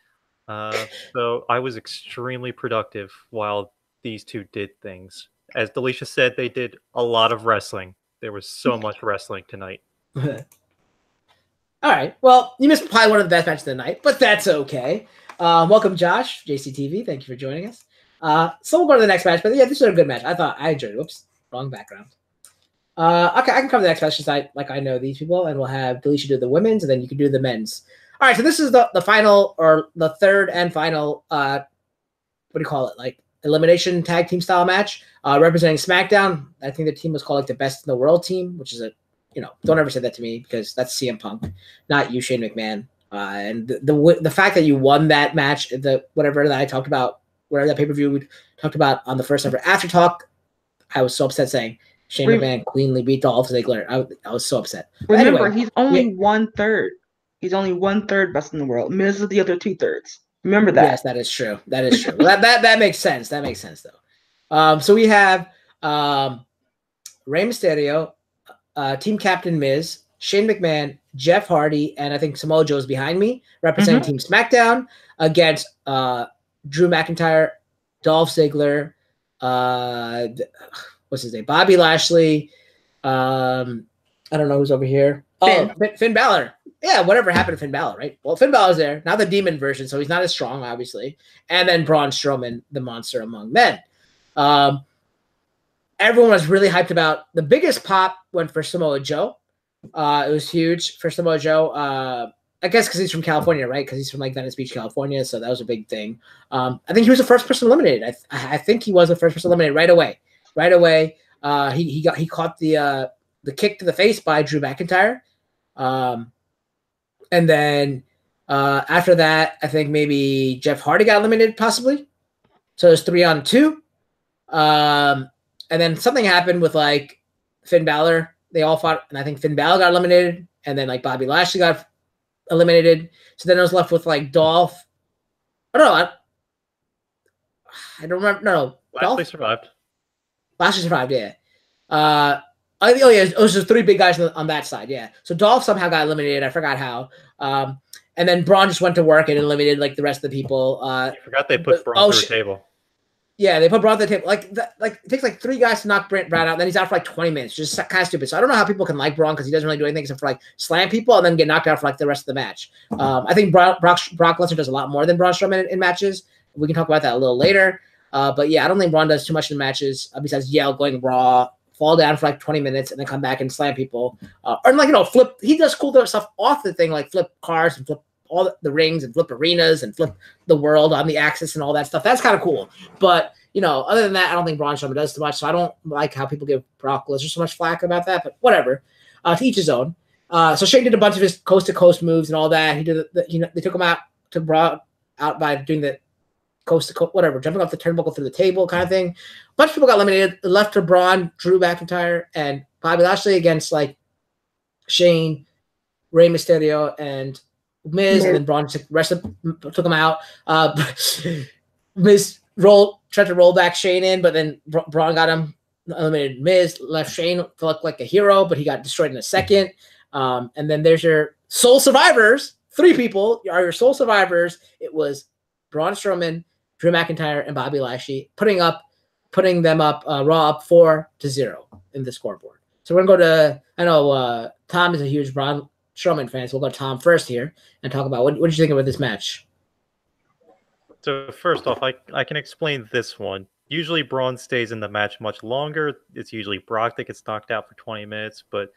So I was extremely productive while these two did things. As Delisha said, they did a lot of wrestling. There was so much wrestling tonight. All right. Well, you missed probably one of the best matches of the night, but that's okay. Welcome, Josh, JCTV. Thank you for joining us. So we'll go to the next match. But yeah, this is a good match. I enjoyed it. Whoops, wrong background. Okay, I can cover the next match because I know these people, and we'll have Delisha do the women's, and then you can do the men's. All right, so this is the final, or the third and final, what do you call it? Like elimination tag team style match, representing SmackDown. I think the team was called like the Best in the World team, which is don't ever say that to me because that's CM Punk, not you, Shane McMahon. And the fact that you won that match, whatever that I talked about, whatever that pay-per-view we talked about on the first ever After Talk, I was so upset saying Shane McMahon cleanly beat Dolph Ziggler. I was so upset. Remember, he's only 1/3. He's only 1/3 best in the world. Miz is the other 2/3. Remember that. Yes, that is true. That is true. Well, that makes sense. That makes sense though. So we have Rey Mysterio, Team Captain Miz, Shane McMahon, Jeff Hardy, and I think Samoa Joe's behind me, representing Team SmackDown against Drew McIntyre, Dolph Ziggler, what's his name? Bobby Lashley. I don't know who's over here. Finn Balor. Yeah, whatever happened to Finn Balor, right? Well, Finn Balor's there. Not the demon version, so he's not as strong, obviously. And then Braun Strowman, the monster among men. Everyone was really hyped about. The biggest pop went for Samoa Joe. It was huge for Samoa Joe. I guess because he's from California, right? Because he's from like Venice Beach, California. So that was a big thing. I think he was the first person eliminated. I think he was the first person eliminated right away. Right away, he caught the kick to the face by Drew McIntyre. And then after that, I think maybe Jeff Hardy got eliminated, possibly. So it was 3-on-2. And then something happened with like Finn Balor. They all fought, and I think Finn Balor got eliminated, and then like Bobby Lashley got eliminated. So then I was left with like Dolph. Oh no, I don't remember. No, Lashley survived. Lashley survived, yeah. It was just 3 big guys on that side, yeah. So Dolph somehow got eliminated. I forgot how. And then Braun just went to work and eliminated like the rest of the people. I forgot they put Braun through a table. Yeah, they put Braun through the table. Like it takes like 3 guys to knock Braun out, and then he's out for like 20 minutes. Just kind of stupid. So I don't know how people can like Braun because he doesn't really do anything except for like slam people and then get knocked out for like the rest of the match. I think Brock Lesnar does a lot more than Braun Strowman in matches. We can talk about that a little later. But yeah, I don't think Braun does too much in matches besides yell, going raw, fall down for like 20 minutes, and then come back and slam people. Or like, flip. He does cool stuff off the thing, like flip cars and flip all the rings and flip arenas and flip the world on the axis and all that stuff. That's kind of cool. But, other than that, I don't think Braun Strowman does too much. So I don't like how people give Brock Lesnar so much flack about that, but whatever. To each his own. So Shane did a bunch of his coast-to-coast moves and all that. He did they took him out, took Braun out by doing the coast to coast, whatever, jumping off the turnbuckle through the table kind of thing. A bunch of people got eliminated. Left to Braun, Drew McIntyre, and Bobby Lashley against like Shane, Rey Mysterio, and Miz, and then Braun took him out. Miz tried to roll back Shane in, but then Braun got him, eliminated Miz, left Shane to look like a hero, but he got destroyed in a second. And then there's your sole survivors. 3 people are your sole survivors. It was Braun Strowman, Drew McIntyre, and Bobby Lashley, putting them up Raw up 4-0 in the scoreboard. So we're gonna go to, I know Tom is a huge Braun Strowman fan, so we'll go to Tom first here and talk about what did you think about this match? So first off, I can explain this one. Usually Braun stays in the match much longer. It's usually Brock that gets knocked out for 20 minutes, but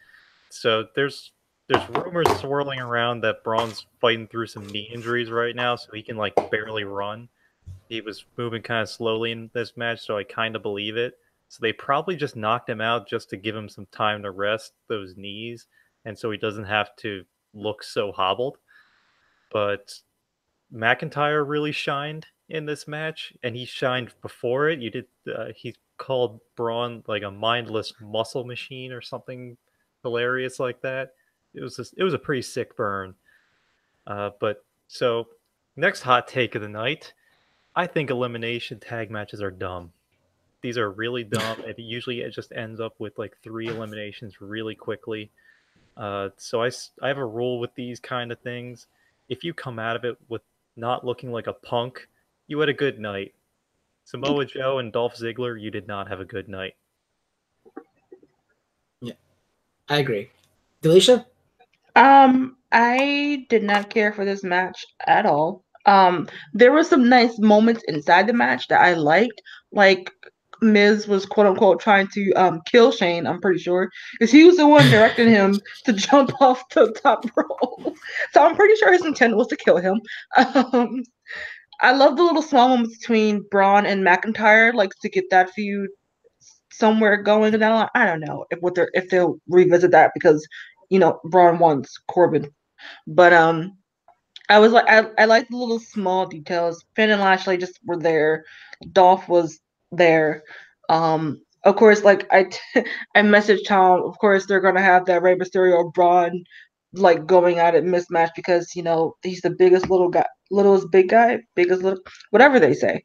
so there's rumors swirling around that Braun's fighting through some knee injuries right now, so he can like barely run. He was moving kind of slowly in this match, so I kind of believe it. So they probably just knocked him out just to give him some time to rest those knees, and so he doesn't have to look so hobbled. But McIntyre really shined in this match, and he shined before it. He called Braun like a mindless muscle machine or something hilarious like that. It was a pretty sick burn. But so next hot take of the night, I think elimination tag matches are dumb. These are really dumb. It just ends up with like 3 eliminations really quickly. So I have a rule with these kind of things. If you come out of it with not looking like a punk, you had a good night. Samoa Joe and Dolph Ziggler, you did not have a good night. Yeah, I agree. Delisha? I did not care for this match at all. There were some nice moments inside the match that I liked. Like Miz was quote unquote trying to kill Shane, I'm pretty sure. Because he was the one directing him to jump off the top rope. So I'm pretty sure his intent was to kill him. Um I love the little small moments between Braun and McIntyre, like to get that feud somewhere going down. I don't know if they'll revisit that because Braun wants Corbin. But I was like, I like the little small details. Finn and Lashley just were there. Dolph was there. Of course, like I messaged Tom. Of course, they're gonna have that Rey Mysterio Braun like going at it mismatch because he's the biggest little guy, littlest big guy, biggest little whatever they say,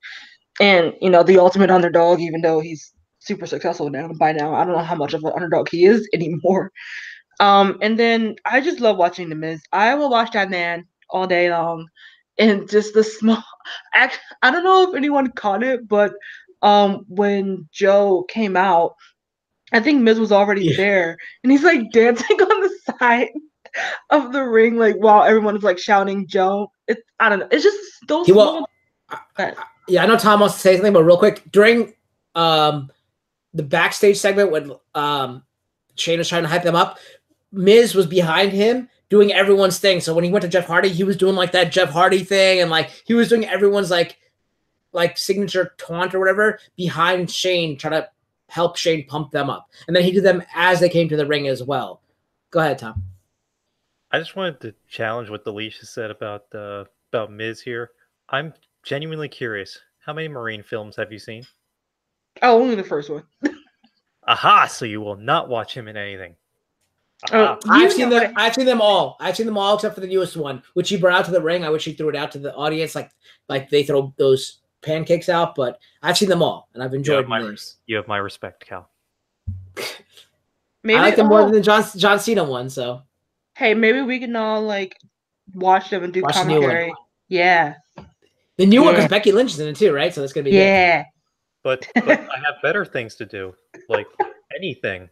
and the ultimate underdog. Even though he's super successful now by now, I don't know how much of an underdog he is anymore. And then I just love watching The Miz. I will watch that man all day long. And just the small I don't know if anyone caught it, but when Joe came out, I think Miz was already Yeah. there and he's like dancing on the side of the ring, like while everyone is like shouting Joe. I don't know. It's just those small. Yeah, I know Tom wants to say something, but real quick, during the backstage segment when Shane was trying to hype them up, Miz was behind him doing everyone's thing. So when he went to Jeff Hardy, he was doing like that Jeff Hardy thing, and like he was doing everyone's like signature taunt or whatever behind Shane, trying to help Shane pump them up. And then he did them as they came to the ring as well. Go ahead, Tom. I just wanted to challenge what Delisha said about Miz here. I'm genuinely curious. How many Marine films have you seen? Oh, only the first one. Aha! So you will not watch him in anything. I've seen them. I've seen them all. I've seen them all except for the newest one, which he brought out to the ring. I wish he threw it out to the audience, like they throw those pancakes out. But I've seen them all, and I've enjoyed them. You have my respect, Cal. Maybe I like them more than the John Cena one. So hey, maybe we can all like watch them and do commentary. Yeah. The new one because Becky Lynch is in it too, right? So that's gonna be good. But I have better things to do, like anything,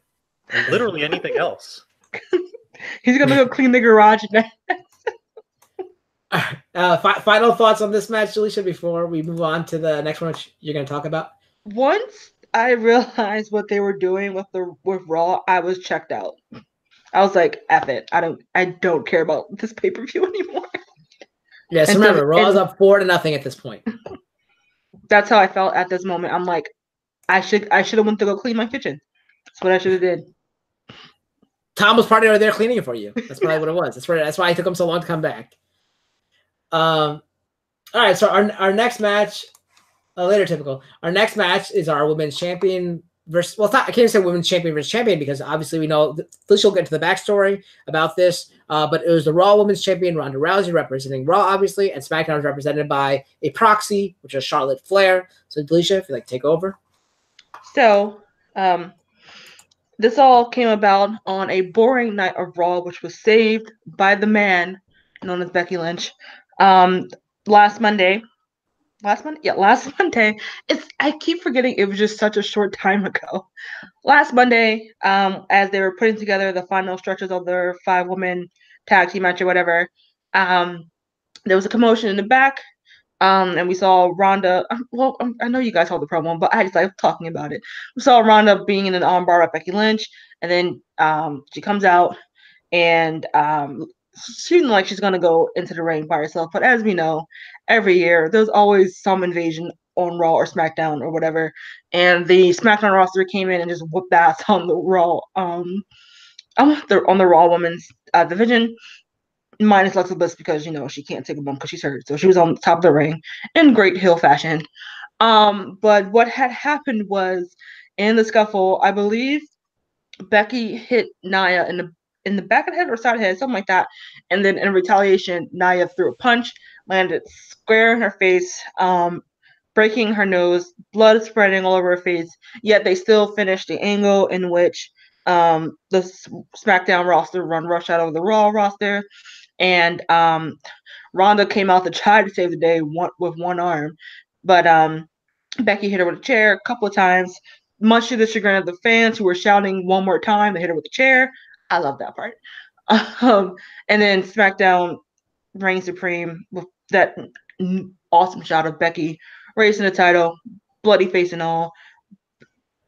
literally anything else. He's gonna go clean the garage next. Final thoughts on this match, Delisha, before we move on to the next one, which you're gonna talk about. Once I realized what they were doing with Raw, I was checked out. I was like, F it. I don't care about this pay-per-view anymore. Yes, remember, Raw's up 4-0 at this point. That's how I felt at this moment. I'm like, I should have went to go clean my kitchen. That's what I should have did. Tom was probably there cleaning it for you. That's probably what it was. That's why it took him so long to come back. All right, so our next match, later typical. Our next match is our women's champion versus. Well, I can't say women's champion versus champion because obviously we know. This will get into the backstory about this. But it was the Raw Women's Champion Ronda Rousey representing Raw, obviously, and SmackDown was represented by a proxy, which is Charlotte Flair. So, Delisha, if you'd like to take over. So, this all came about on a boring night of Raw, which was saved by the man known as Becky Lynch. Last Monday. I keep forgetting it was just such a short time ago. Last Monday, as they were putting together the final stretches of their 5-woman tag team match or whatever, there was a commotion in the back, and we saw Ronda. Well, I know you guys saw the promo, but I just like talking about it. We saw Ronda being in an armbar at Becky Lynch, and then she comes out and seems like she's gonna go into the ring by herself. But as we know, every year there's always some invasion on Raw or SmackDown or whatever, and the SmackDown roster came in and just whooped ass on the Raw, on the Raw Women's division, minus Alexa Bliss because she can't take a bump because she's hurt, so she was on top of the ring in great heel fashion. But what had happened was in the scuffle, I believe Becky hit Nia in the back of the head or side of the head, something like that. And then in retaliation, Nia threw a punch, landed square in her face, breaking her nose, blood spreading all over her face. Yet they still finished the angle in which the SmackDown roster run rush out of the Raw roster. And Ronda came out to try to save the day with one arm. But Becky hit her with a chair a couple of times, much to the chagrin of the fans who were shouting one more time. They hit her with the chair. I love that part. And then SmackDown reigned supreme with that awesome shot of Becky raising the title, bloody face and all.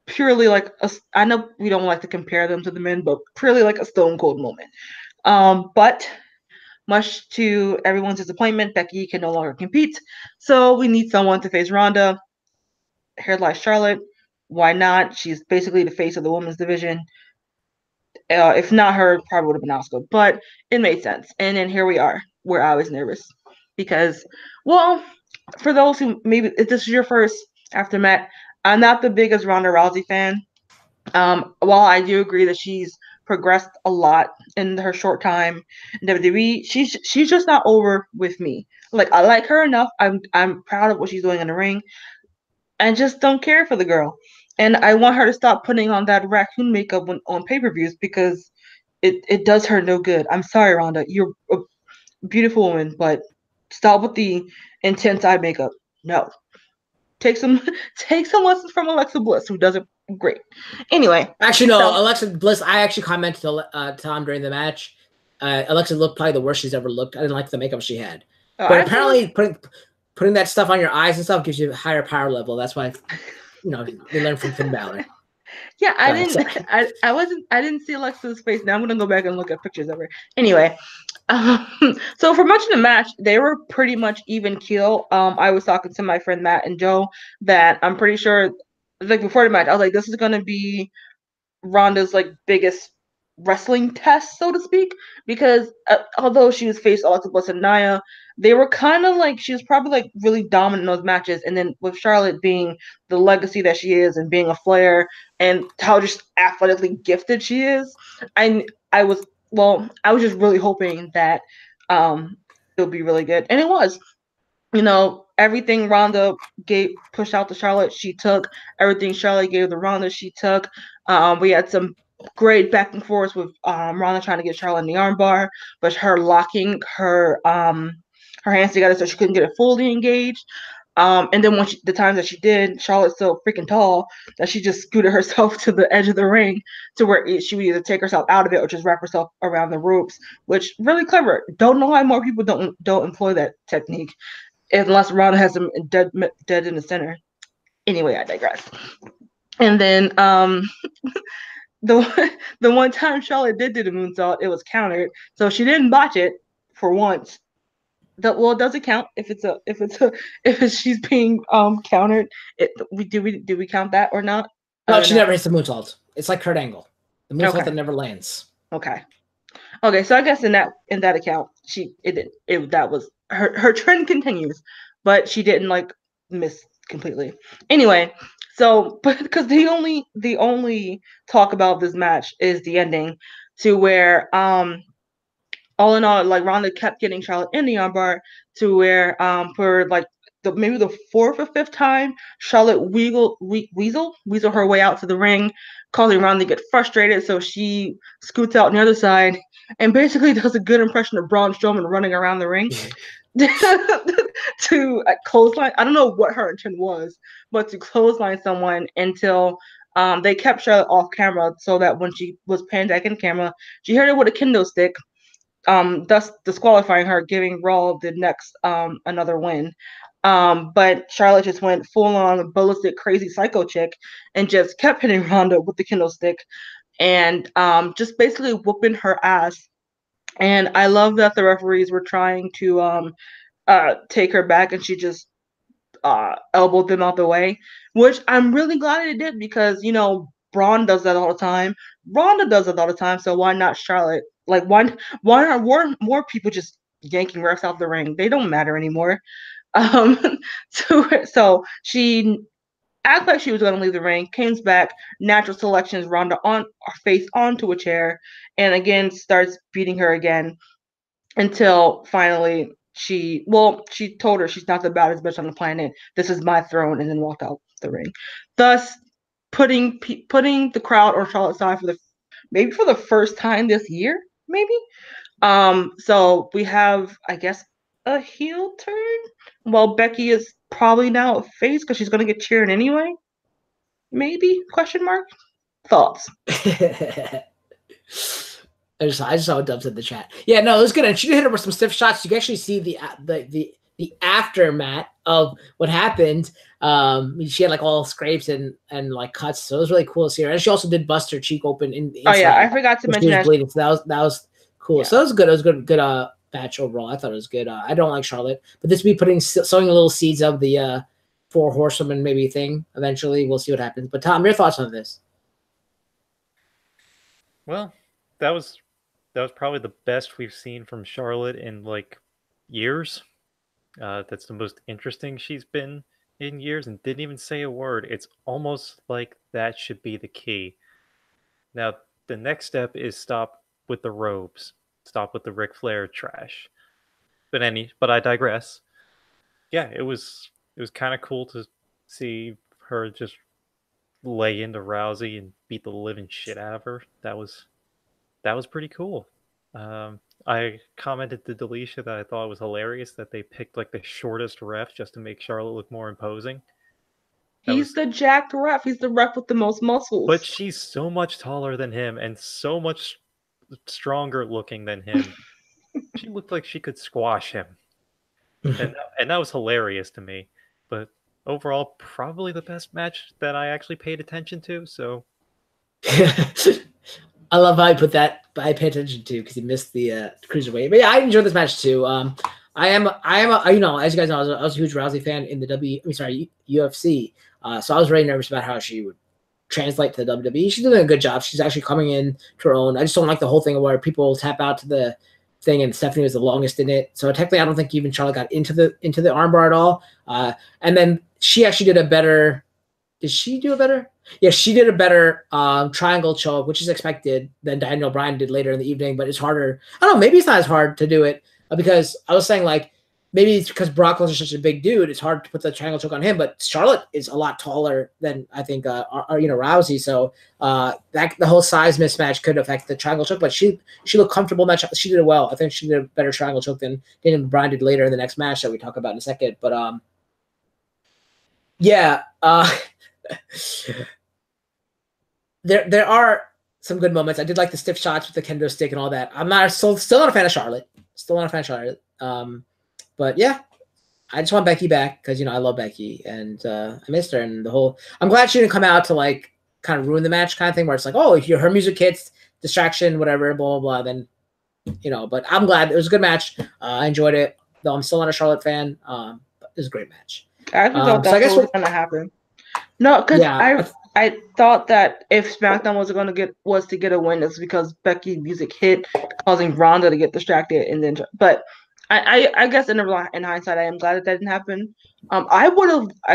Purely like I know we don't like to compare them to the men, but purely like a Stone Cold moment. But much to everyone's disappointment, Becky can no longer compete. So we need someone to face Ronda. Here lies Charlotte. Why not? She's basically the face of the women's division. If not her, probably would have been Asuka. But it made sense. And then here we are, where I was nervous. Because, well, for those who maybe if this is your first AfterMat, I'm not the biggest Ronda Rousey fan. While I do agree that she's progressed a lot in her short time in WWE, she's just not over with me. Like I like her enough. I'm proud of what she's doing in the ring. I just don't care for the girl, and I want her to stop putting on that raccoon makeup on pay-per-views because it does her no good. I'm sorry, Ronda. You're a beautiful woman, but stop with the intense eye makeup. No. Take some lessons from Alexa Bliss, who does it great. Anyway. Actually, no, Alexa Bliss, I actually commented to Tom during the match. Alexa looked probably the worst she's ever looked. I didn't like the makeup she had. But apparently putting that stuff on your eyes and stuff gives you a higher power level. That's why, we learn from Finn Balor. Yeah, I didn't see Alexa's face. Now I'm gonna go back and look at pictures of her. Anyway, so for much of the match, they were pretty much even keel. I was talking to my friend Matt and Joe that I'm pretty sure, like before the match, I was like, this is gonna be Ronda's like biggest wrestling test, so to speak, because although she was faced Alexa Bliss and Nia, they were kind of like she was probably like really dominant in those matches, and then with Charlotte being the legacy that she is and being a Flair and how just athletically gifted she is, I was just really hoping that it would be really good, and it was. Everything Ronda pushed out to Charlotte, she took. Everything Charlotte gave to Ronda, she took. We had some great back and forth with Ronda trying to get Charlotte in the armbar, but her locking her hands together so she couldn't get it fully engaged. And then the times that she did, Charlotte's so freaking tall that she just scooted herself to the edge of the ring to where she would either take herself out of it or just wrap herself around the ropes, which really clever. Don't know why more people don't employ that technique unless Ronda has them dead in the center. Anyway, I digress. And then the one time Charlotte did do the moonsault, it was countered, so she didn't botch it for once. It doesn't count if she's being countered. Do we count that or not? No, she never hits the moonsault. It's like Kurt Angle, the moonsault that never lands. Okay. So I guess in that account, that was her trend continues, but she didn't like miss completely. Anyway, so because the only talk about this match is the ending, to where all in all, like Ronda kept getting Charlotte in the armbar to where for like maybe the fourth or fifth time, Charlotte weasel her way out to the ring, causing Ronda to get frustrated. So she scoots out on the other side and basically does a good impression of Braun Strowman running around the ring to clothesline. I don't know what her intent was, but to clothesline someone until they kept Charlotte off camera so that when she was panned back in camera, she hit her with a kendo stick, thus disqualifying her, giving Raw the next another win. But Charlotte just went full on ballistic, crazy psycho chick and just kept hitting Ronda with the kendo stick and just basically whooping her ass. And I love that the referees were trying to take her back, and she just elbowed them out the way, which I'm really glad it did because Braun does that all the time. Ronda does it all the time. So why not Charlotte? Like why are more people just yanking refs out the ring? They don't matter anymore. So she acted like she was going to leave the ring, came back, natural selections Ronda on her face onto a chair, and again starts beating her again until finally she told her she's not the baddest bitch on the planet. This is my throne, and then walked out the ring, thus putting the crowd on Charlotte's side for the first time this year, maybe. So we have, I guess, a heel turn. Well, Becky is probably now a face because she's gonna get cheered anyway. Maybe ? Thoughts? I just saw Dubs in the chat. Yeah, no, it was good. And she did hit her with some stiff shots. You can actually see the the aftermath of what happened. She had like all scrapes and like cuts, so it was really cool to see her. And she also did bust her cheek open in the Oh yeah, I inside, forgot to so she mention was that. bleeding. So that was cool. Yeah. So that was good. It was good match overall. I thought it was good. I don't like Charlotte, but this will be sowing little seeds of the 4 horsewomen maybe thing. Eventually, we'll see what happens. But Tom, your thoughts on this? Well, that was probably the best we've seen from Charlotte in like years. That's the most interesting she's been in years, and didn't even say a word. It's almost like that should be the key. Now, the next step is stop with the robes, stop with the Ric Flair trash. But I digress. Yeah, it was kind of cool to see her just lay into Rousey and beat the living shit out of her. That was pretty cool. I commented to Delisha that I thought it was hilarious that they picked like the shortest ref just to make Charlotte look more imposing. He's the jacked ref. He's the ref with the most muscles. But she's so much taller than him and so much stronger looking than him. She looked like she could squash him. And that was hilarious to me. But overall, probably the best match that I actually paid attention to. So I love how I put that. I pay attention to because he missed the cruiserweight. But yeah, I enjoyed this match too. I am you know, as you guys know, I was a huge Rousey fan in the UFC. So I was really nervous about how she would translate to the WWE. She's doing a good job. She's actually coming in to her own. I just don't like the whole thing where people tap out to the thing and Stephanie was the longest in it. So technically, I don't think even Charlotte got into the armbar at all. And then she actually did a better. Did she do a better? Yeah, she did a better triangle choke, which is expected, than Daniel Bryan did later in the evening. But it's harder. I don't know. Maybe it's not as hard to do it because I was saying like maybe it's because Brock Lesnar's such a big dude. It's hard to put the triangle choke on him. But Charlotte is a lot taller than I think Rousey. So that the whole size mismatch could affect the triangle choke. But she looked comfortable in that. She did it well. I think she did a better triangle choke than Daniel Bryan did later in the next match that we talk about in a second. But yeah. There are some good moments. I did like the stiff shots with the kendo stick and all that. I'm not still not a fan of Charlotte. Still not a fan of Charlotte. But yeah, I just want Becky back because I love Becky and I missed her and the whole. I'm glad she didn't come out to like kind of ruin the match kind of thing where it's like, oh, if her music hits, distraction, whatever, blah blah blah. Then but I'm glad it was a good match. I enjoyed it, though I'm still not a Charlotte fan. But it was a great match. I thought that's what was gonna happen. No, because I thought that if SmackDown was to get a win, it's because Becky's music hit, causing Ronda to get distracted, and then. But I guess in hindsight, I am glad that didn't happen. I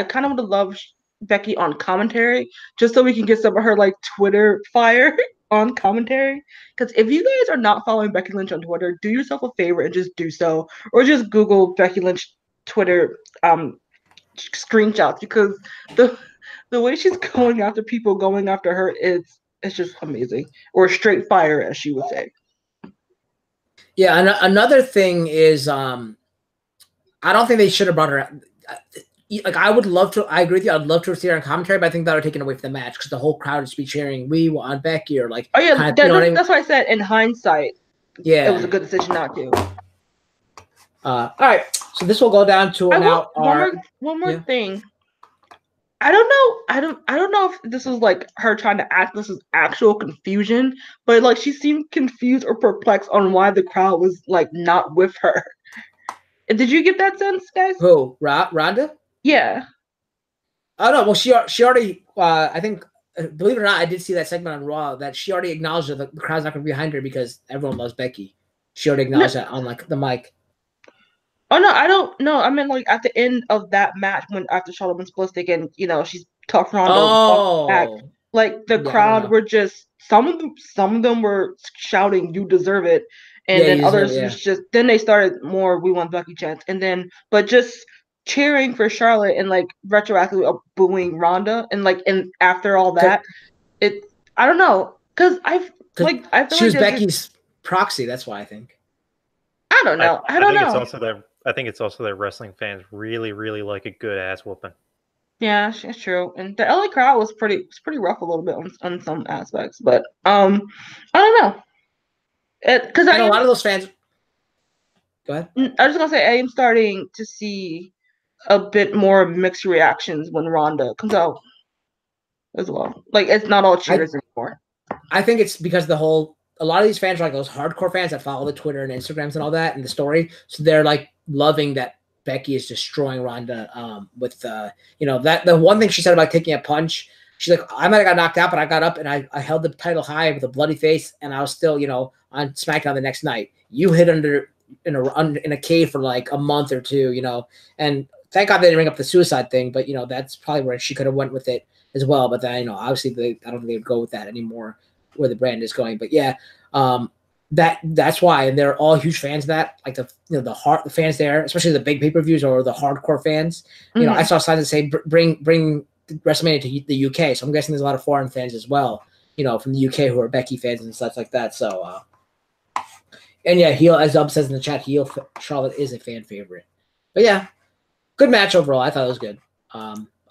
kind of would have loved Becky on commentary just so we can get some of her like Twitter fire on commentary. Because if you guys are not following Becky Lynch on Twitter, do yourself a favor and just do so, or just Google Becky Lynch Twitter screenshots because the way she's going after her it's just amazing, or straight fire as she would say. Yeah, another thing is I don't think they should have brought her. Like I would love to. I agree with you. I'd love to see her on commentary, but I think that would have taken away from the match because the whole crowd would be cheering "We want Becky" or like. Oh yeah, that's what I said. In hindsight, yeah, it was a good decision not to. All right, so this will go down to one more thing. I don't know if this was like her trying to act. This was actual confusion, but like she seemed confused or perplexed on why the crowd was like not with her. Did you get that sense, guys? Who? Ronda? Yeah. Oh no. Well, she already. I think, believe it or not, I did see that segment on Raw that she already acknowledged that the crowd's not going to be behind her because everyone loves Becky. She already acknowledged that on like the mic. Oh no, I don't know. I mean, like at the end of that match, after Charlotte went ballistic and she's talking Ronda back, like the crowd were just some of them were shouting, "You deserve it," and then others was just. Then they started more, "We want Becky" chants, and then but just cheering for Charlotte and like retroactively booing Ronda, and like after all that, I don't know because I feel she was Becky's proxy. That's why I think. I don't know. I don't know. I think it's also that wrestling fans really, really like a good ass whooping. Yeah, it's true. And the LA crowd was pretty rough a little bit on some aspects, but I don't know. Because a lot of those fans. Go ahead. I was just gonna say I am starting to see a bit more mixed reactions when Ronda comes out as well. Like it's not all cheers anymore. I think it's because a lot of these fans are like those hardcore fans that follow the Twitter and Instagrams and all that and the story. So they're like loving that Becky is destroying Ronda with that the one thing she said about taking a punch. She's like, I might have got knocked out, but I got up and I held the title high with a bloody face, and I was still, on SmackDown the next night. You hid in a cave for like a month or two, and thank God they didn't bring up the suicide thing, but that's probably where she could have went with it as well. But then obviously I don't think they would go with that anymore, where the brand is going. But yeah, that's why, and they're all huge fans of that. Like the fans there, especially the big pay-per-views or the hardcore fans. I saw signs that say bring WrestleMania to the UK, so I'm guessing there's a lot of foreign fans as well, from the UK who are Becky fans and such like that. So, and yeah, heel, as Dub says in the chat, heel Charlotte is a fan favorite. But yeah, good match overall. I thought it was good.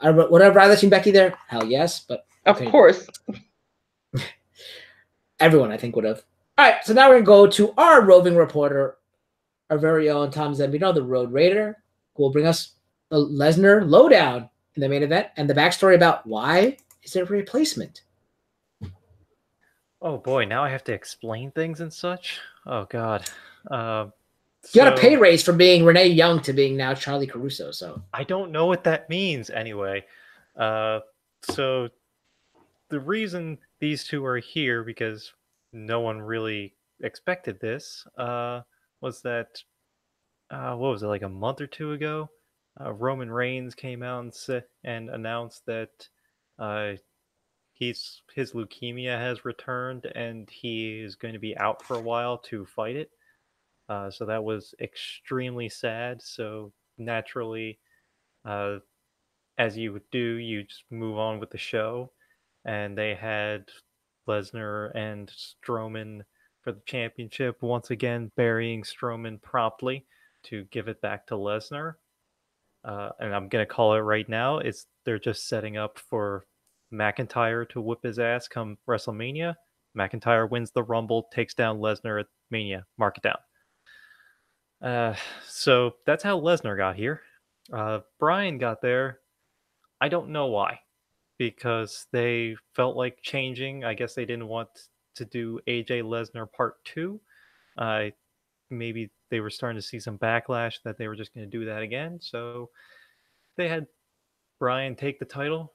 Would I rather seen Becky there? Hell yes, but of course, everyone I think would have. All right, so now we're gonna go to our roving reporter, our very own Tom Zembino, the Road Raider, who will bring us the Lesnar lowdown in the main event and the backstory about why is there a replacement. Oh boy, now I have to explain things and such. Oh god, you got a pay raise from being Renee Young to being now Charlie Caruso. So I don't know what that means anyway. So the reason these two are here, because no one really expected this, was that what was it, like a month or two ago? Roman Reigns came out and announced that his leukemia has returned and he is going to be out for a while to fight it. So that was extremely sad. So naturally, as you would do, you just move on with the show. And they had Lesnar and Strowman for the championship, once again burying Strowman promptly to give it back to Lesnar. And I'm going to call it right now. They're just setting up for McIntyre to whip his ass come WrestleMania. McIntyre wins the Rumble, takes down Lesnar at Mania. Mark it down. So that's how Lesnar got here. Bryan got there. I don't know why. Because they felt like changing. I guess they didn't want to do AJ Lesnar Part 2. Maybe they were starting to see some backlash that they were just going to do that again. So they had Bryan take the title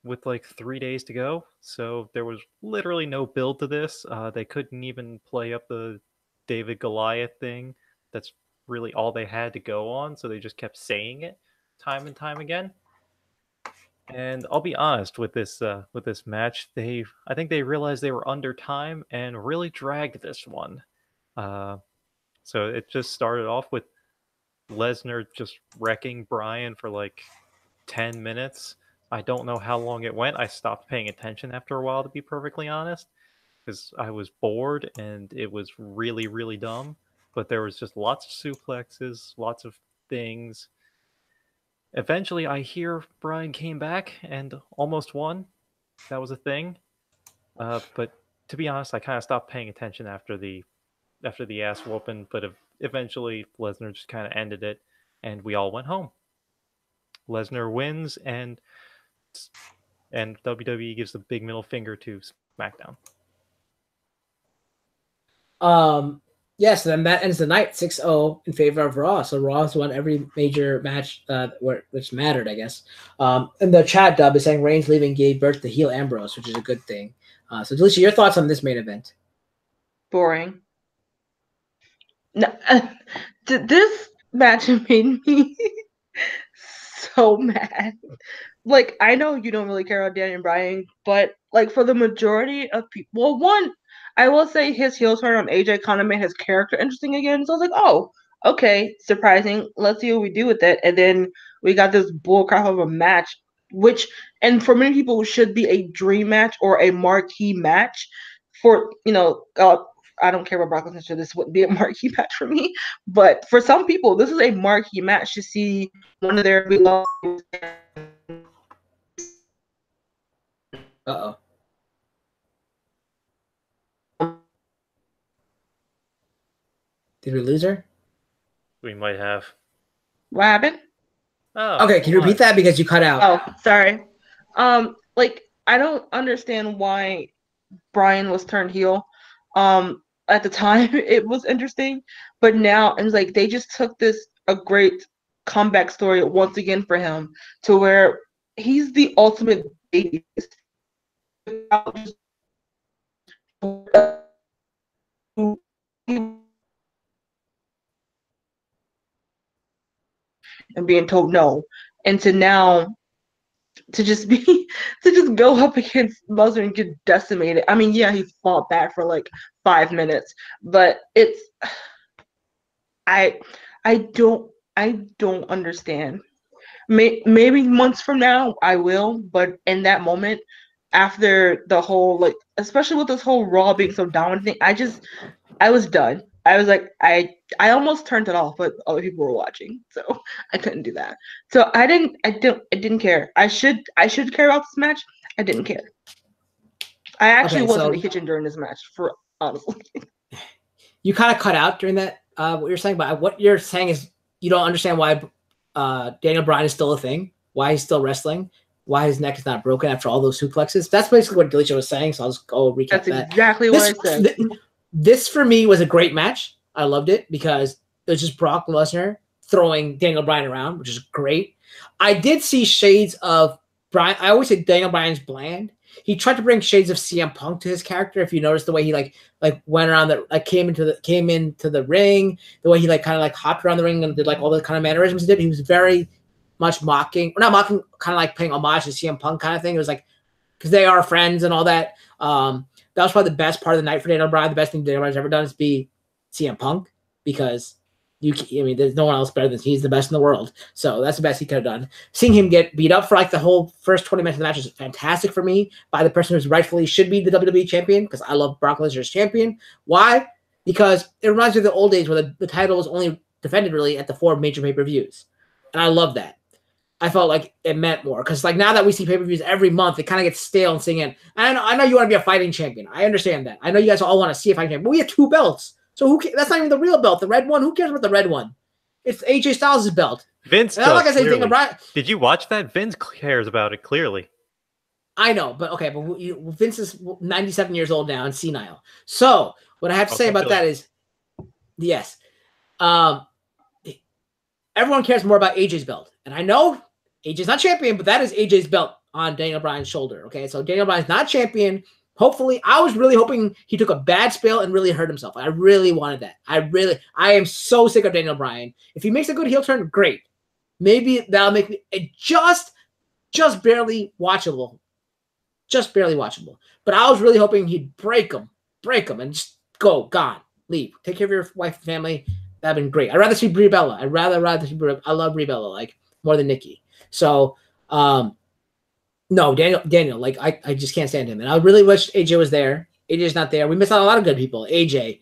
with like 3 days to go. So there was literally no build to this. They couldn't even play up the David Goliath thing. That's really all they had to go on. So they just kept saying it time and time again. And I'll be honest with this match. I think they realized they were under time and really dragged this one. So it just started off with Lesnar just wrecking Bryan for like 10 minutes. I don't know how long it went. I stopped paying attention after a while, to be perfectly honest, because I was bored and it was really, really dumb. But there was just lots of suplexes, lots of things. Eventually, I hear Bryan came back and almost won. That was a thing. But to be honest, I kind of stopped paying attention after the ass whooping. But eventually, Lesnar just kind of ended it, and we all went home. Lesnar wins, and WWE gives the big middle finger to SmackDown. Yes, then that ends the night 6-0 in favor of Raw. So Raw has won every major match which mattered, I guess. And the chat Dub is saying Reigns leaving gave birth to heel Ambrose, which is a good thing. So Delicia, your thoughts on this main event? Boring. No, this match made me so mad. Like, I know you don't really care about Daniel Bryan, but like for the majority of people, one, I will say his heel turn on AJ kind of made his character interesting again. So I was like, oh, okay, surprising. Let's see what we do with it. And then we got this bullcrap of a match, which, and for many people, should be a dream match or a marquee match. For I don't care about Brock Lesnar. This wouldn't be a marquee match for me, but for some people, this is a marquee match to see one of their beloved. Uh-oh. Did we lose her? We might have. What happened? Oh, Okay, can you repeat that because you cut out? Oh, sorry. Like I don't understand why Brian was turned heel. At the time it was interesting, but now it's like they just took this a great comeback story once again for him to where he's the ultimate baby. And being told no, and to now to just be to just go up against Lesnar and get decimated. I mean, yeah, he fought back for like 5 minutes, but it's I I don't understand. Maybe months from now I will, but in that moment, after the whole like, especially with this whole Raw being so dominant thing, I was done. I was like, I almost turned it off, but other people were watching, so I couldn't do that. So I didn't care. I should care about this match. I didn't care. I actually was in the kitchen during this match, for honestly. You kind of cut out during that. What you're saying, but what you're saying is you don't understand why Daniel Bryan is still a thing, why he's still wrestling, why his neck is not broken after all those suplexes. That's basically what Galicia was saying. So I'll just go recap that. That's exactly what I said. This for me was a great match. I loved it because it was just Brock Lesnar throwing Daniel Bryan around, which is great. I did see shades of Bryan. I always say Daniel Bryan's bland. He tried to bring shades of CM Punk to his character. If you notice the way he like went around came into the ring, the way he kind of hopped around the ring and did all the kind of mannerisms he did. He was very much mocking, or not mocking, kind of paying homage to CM Punk kind of thing. It was because they are friends and all that. That was probably the best part of the night for Daniel Bryan. The best thing Daniel Bryan's ever done is be CM Punk, because there's no one else better than he's the best in the world. So that's the best he could have done. Seeing him get beat up for the whole first 20 minutes of the match is fantastic for me by the person who's rightfully should be the WWE champion, because I love Brock Lesnar as champion. Why? Because it reminds me of the old days where the title was only defended really at the 4 major pay-per-views. And I love that. I felt like it meant more, because now that we see pay-per-views every month, it kind of gets stale and singing. And I know you want to be a fighting champion. I understand that. I know you guys all want to see a fighting champion, but we have 2 belts. So who cares? That's not even the real belt. The red one, who cares about the red one? It's AJ Styles' belt. Vince and does, Did you watch that? Vince cares about it, clearly. I know, but okay, but Vince is 97 years old now and senile. So what I have to say about that is, yes, everyone cares more about AJ's belt. And I know AJ's not champion, but that is AJ's belt on Daniel Bryan's shoulder. Okay, so Daniel Bryan's not champion. Hopefully, I was really hoping he took a bad spill and really hurt himself. I really wanted that. I am so sick of Daniel Bryan. If he makes a good heel turn, great. Maybe that'll make me just barely watchable. Just barely watchable. But I was really hoping he'd break him, and just go, gone, leave. Take care of your wife and family. That'd been great. I'd rather see Brie Bella. I love Brie Bella more than Nikki. So, no, Daniel, I just can't stand him. And I really wish AJ was there. AJ's not there. We missed out on a lot of good people. AJ,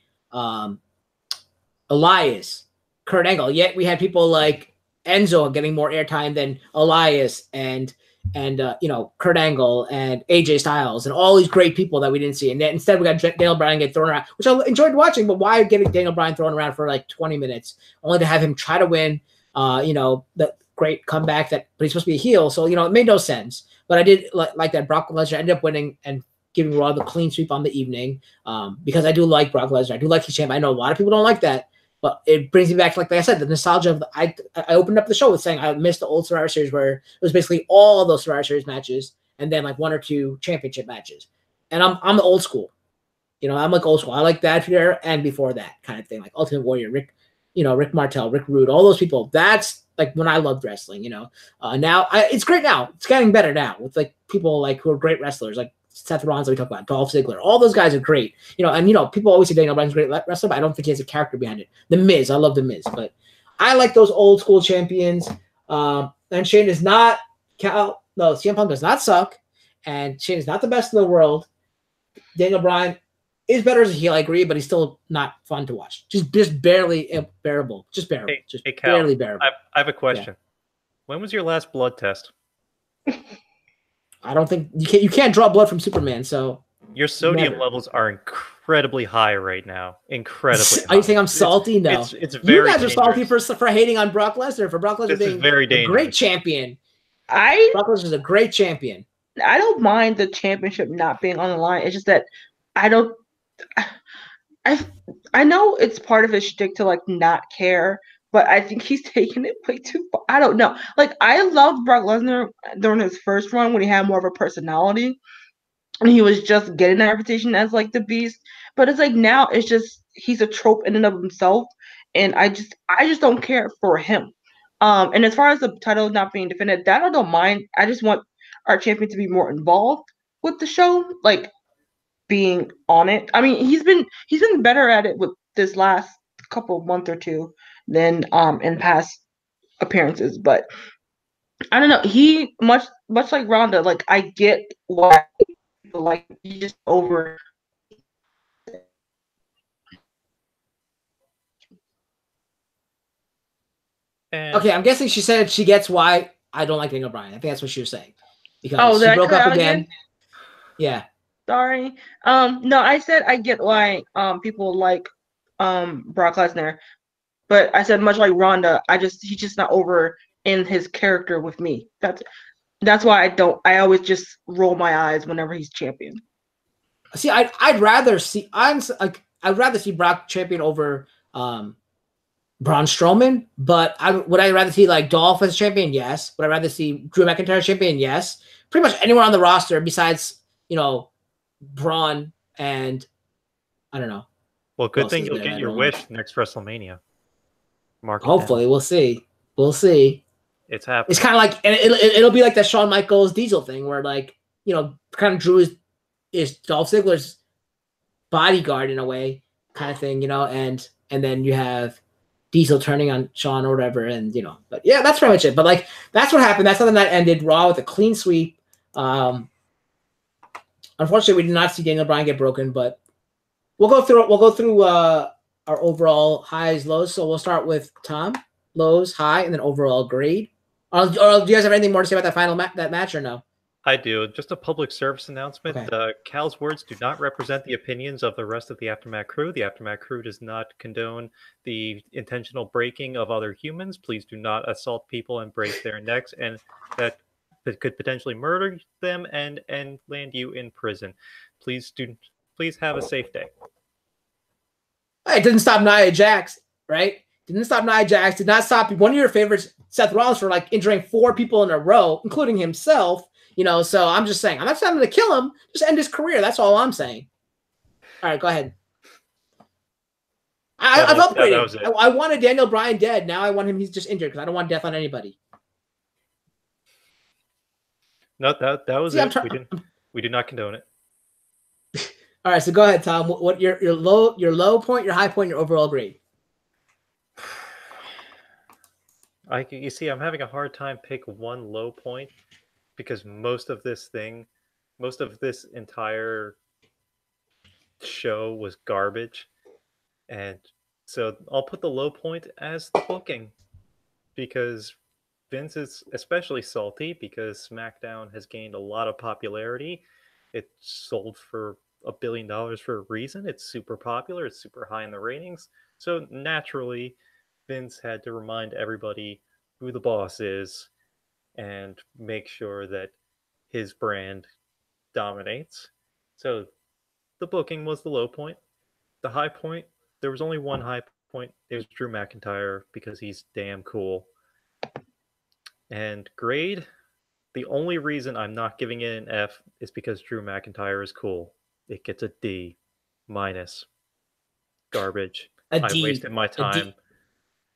Elias, Kurt Angle. Yet we had people like Enzo getting more airtime than Elias and Kurt Angle and AJ Styles and all these great people that we didn't see. And then instead we got Daniel Bryan get thrown around, which I enjoyed watching, but why getting Daniel Bryan thrown around for 20 minutes only to have him try to win, the great comeback but he's supposed to be a heel. So, it made no sense. But I did like that Brock Lesnar ended up winning and giving Raw the clean sweep on the evening, because I do like Brock Lesnar. I do like his champ. I know a lot of people don't like that, but it brings me back to, like I said, the nostalgia of I opened up the show with saying I missed the old Survivor Series where it was basically all those Survivor Series matches and then 1 or 2 championship matches. And I'm the old school. I'm old school. I like that era and before that kind of thing, like Ultimate Warrior, Rick Martel, Rick Rude, all those people. That's when I loved wrestling, now it's great now. It's getting better now with people who are great wrestlers, like Seth Rollins that we talk about, Dolph Ziggler. All those guys are great, and people always say Daniel Bryan's a great wrestler, but I don't think he has a character behind it. The Miz, I love The Miz, but I like those old school champions. And Shane is not CM Punk does not suck, and Shane is not the best in the world. Daniel Bryan is better as a heel, I agree, but he's still not fun to watch. Just barely bearable. Just bearable. Hey, Cal, barely bearable. I have a question. Yeah. When was your last blood test? I don't think you can't draw blood from Superman. So your sodium levels are incredibly high right now. Incredibly high. Are you saying I'm salty? No. It's very You guys are salty dangerous. for hating on Brock Lesnar, for Brock Lesnar This is being very a dangerous. great champion. I Brock Lesnar is a great champion. don't mind the championship not being on the line. It's just that I don't. I know it's part of his shtick to like not care, but I think he's taking it way too far. I don't know. Like I loved Brock Lesnar during his first run when he had more of a personality and he was just getting that reputation as like the beast. But it's like now it's just he's a trope in and of himself, and I just don't care for him. And as far as the title not being defended, that I don't mind. I just want our champion to be more involved with the show, like being on it. I mean, he's been better at it with this last couple month or two than in past appearances. But I don't know. He much like Ronda. Like I get why people like he just over. And Okay, I'm guessing she said she gets why I don't like Daniel Bryan. I think that's what she was saying. Because she broke up again. Yeah. Sorry. No, I said I get why people like Brock Lesnar, but I said much like Ronda, he's just not over in his character with me. That's why I always just roll my eyes whenever he's champion. See, I'd rather see Brock champion over Braun Strowman, but would I rather see like Dolph as champion? Yes. Would I rather see Drew McIntyre champion? Yes. Pretty much anyone on the roster besides, Braun and I don't know. Well, good thing you'll get your wish next WrestleMania. Hopefully, we'll see. We'll see. It's happening. It's kind of like, and it'll be like that Shawn Michaels Diesel thing where like, kind of Drew is Dolph Ziggler's bodyguard in a way, kind of thing, and then you have Diesel turning on Shawn or whatever, and but yeah, that's pretty much it. But like that's what happened. That's how the night ended. Raw with a clean sweep. Unfortunately, we did not see Daniel Bryan get broken, but we'll go through our overall highs, lows. So we'll start with Tom, lows, high, and then overall grade. Or do you guys have anything more to say about that match or no? I do. Just a public service announcement. Okay. Cal's words do not represent the opinions of the rest of the AfterMat crew. The AfterMat crew does not condone the intentional breaking of other humans. Please do not assault people and break their necks, and that could potentially murder them and land you in prison. Please have a safe day. It didn't stop Nia Jax, right? Didn't stop Nia Jax. Did not stop one of your favorites, Seth Rollins, for like injuring 4 people in a row, including himself. So I'm just saying, I'm not telling him to kill him. Just end his career. That's all I'm saying. All right, go ahead. I've upgraded. I wanted Daniel Bryan dead. Now I want him. He's just injured because I don't want death on anybody. No, that was it. We did not condone it. All right, so go ahead, Tom. What your low point, your high point, your overall grade? You see, I'm having a hard time pick one low point because most of this entire show was garbage, and so I'll put the low point as the booking because Vince is especially salty because SmackDown has gained a lot of popularity. It sold for $1 billion for a reason. It's super popular. It's super high in the ratings. So naturally, Vince had to remind everybody who the boss is and make sure that his brand dominates. So the booking was the low point. The high point, there was only one high point. It was Drew McIntyre because he's damn cool. And grade, the only reason I'm not giving it an F is because Drew McIntyre is cool. It gets a D minus. Garbage. I wasted my time.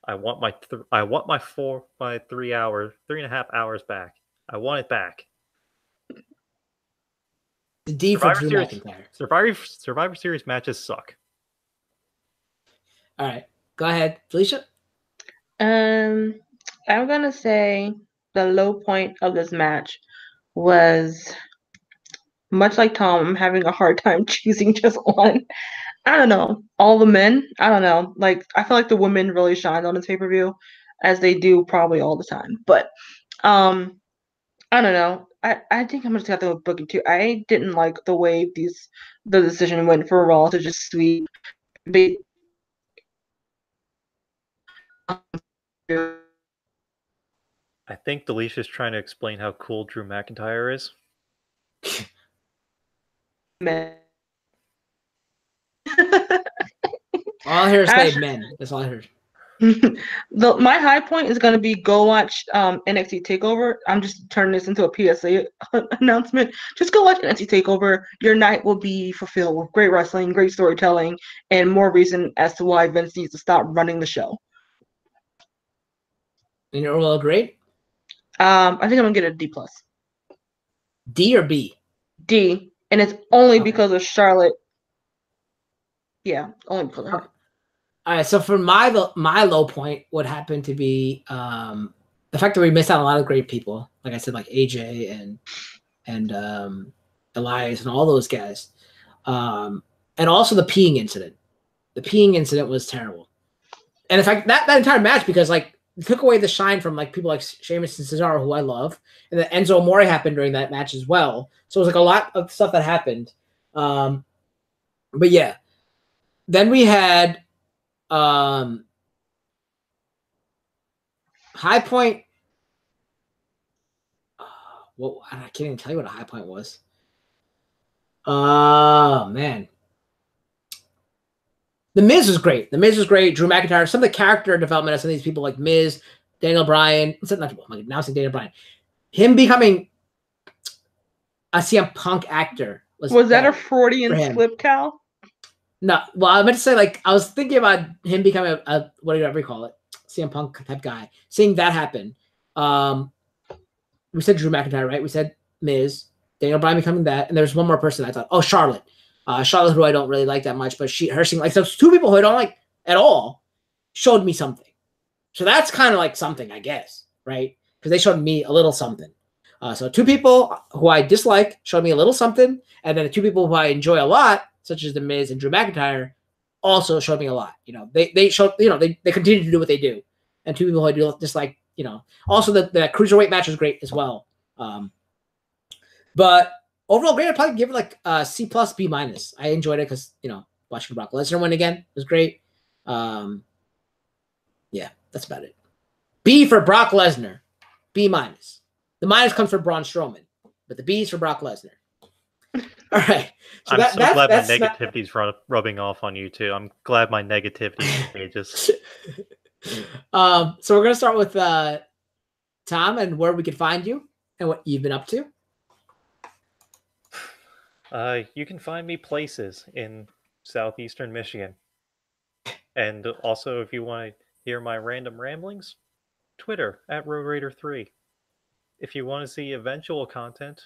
I want my 3.5 hours back. I want it back. The D for Drew McIntyre. Survivor Series matches suck. All right, go ahead, Felicia. I'm gonna say the low point of this match was much like Tom. I'm having a hard time choosing just one. I don't know. All the men. I don't know. Like I feel like the women really shined on this pay-per-view, as they do probably all the time. But I don't know. I think I'm just gonna have to go with Booking too. I didn't like the way the decision went for Raw to just sweep. I think Delicia's trying to explain how cool Drew McIntyre is. All I hear is say men. That's all I heard. My high point is going to be go watch NXT TakeOver. I'm just turning this into a PSA announcement. Just go watch NXT TakeOver. Your night will be fulfilled with great wrestling, great storytelling, and more reason as to why Vince needs to stop running the show. And your overall grade? I think I'm going to get a D+. D or B? D. And it's only because of Charlotte. Yeah, only because of her. All right, so for my low point would happen to be the fact that we missed out on a lot of great people, like I said, like AJ and Elias and all those guys, and also the peeing incident. The peeing incident was terrible, and in fact that entire match, because like it took away the shine from like people like Sheamus and Cesaro, who I love, and then Enzo Amore happened during that match as well. So it was like a lot of stuff that happened, but yeah, then we had. High point. Well, I can't even tell you what a high point was. Oh man, The Miz was great. The Miz was great. Drew McIntyre. Some of the character development of some of these people like Miz, Daniel Bryan. I'm now saying Daniel Bryan. Him becoming a CM Punk actor was that a Freudian slip, Cal? No, well, I meant to say, like, I was thinking about him becoming a whatever you call it, CM Punk type guy. Seeing that happen. We said Drew McIntyre, right? We said Miz, Daniel Bryan becoming that, and there's one more person I thought, oh, Charlotte. Charlotte, who I don't really like that much, but her seeing like those two people who I don't like at all showed me something. So that's kind of like something, I guess, right? Because they showed me a little something. So two people who I dislike showed me a little something, and then the two people who I enjoy a lot, such as The Miz and Drew McIntyre, also showed me a lot. You know, they showed, you know, they continue to do what they do. And two people who I do dislike, you know. Also, the cruiserweight match was great as well. But overall grade, I'd probably give it like C+, B-. I enjoyed it because, you know, watching Brock Lesnar win again was great. Yeah, that's about it. B for Brock Lesnar, B-. The minus comes for Braun Strowman, but the B is for Brock Lesnar. All right. So I'm so glad my negativity's rubbing off on you too. I'm glad my negativity is contagious. So we're gonna start with Tom and where we can find you and what you've been up to. You can find me places in southeastern Michigan, and also if you want to hear my random ramblings, Twitter @RoadRaider3. If you want to see eventual content,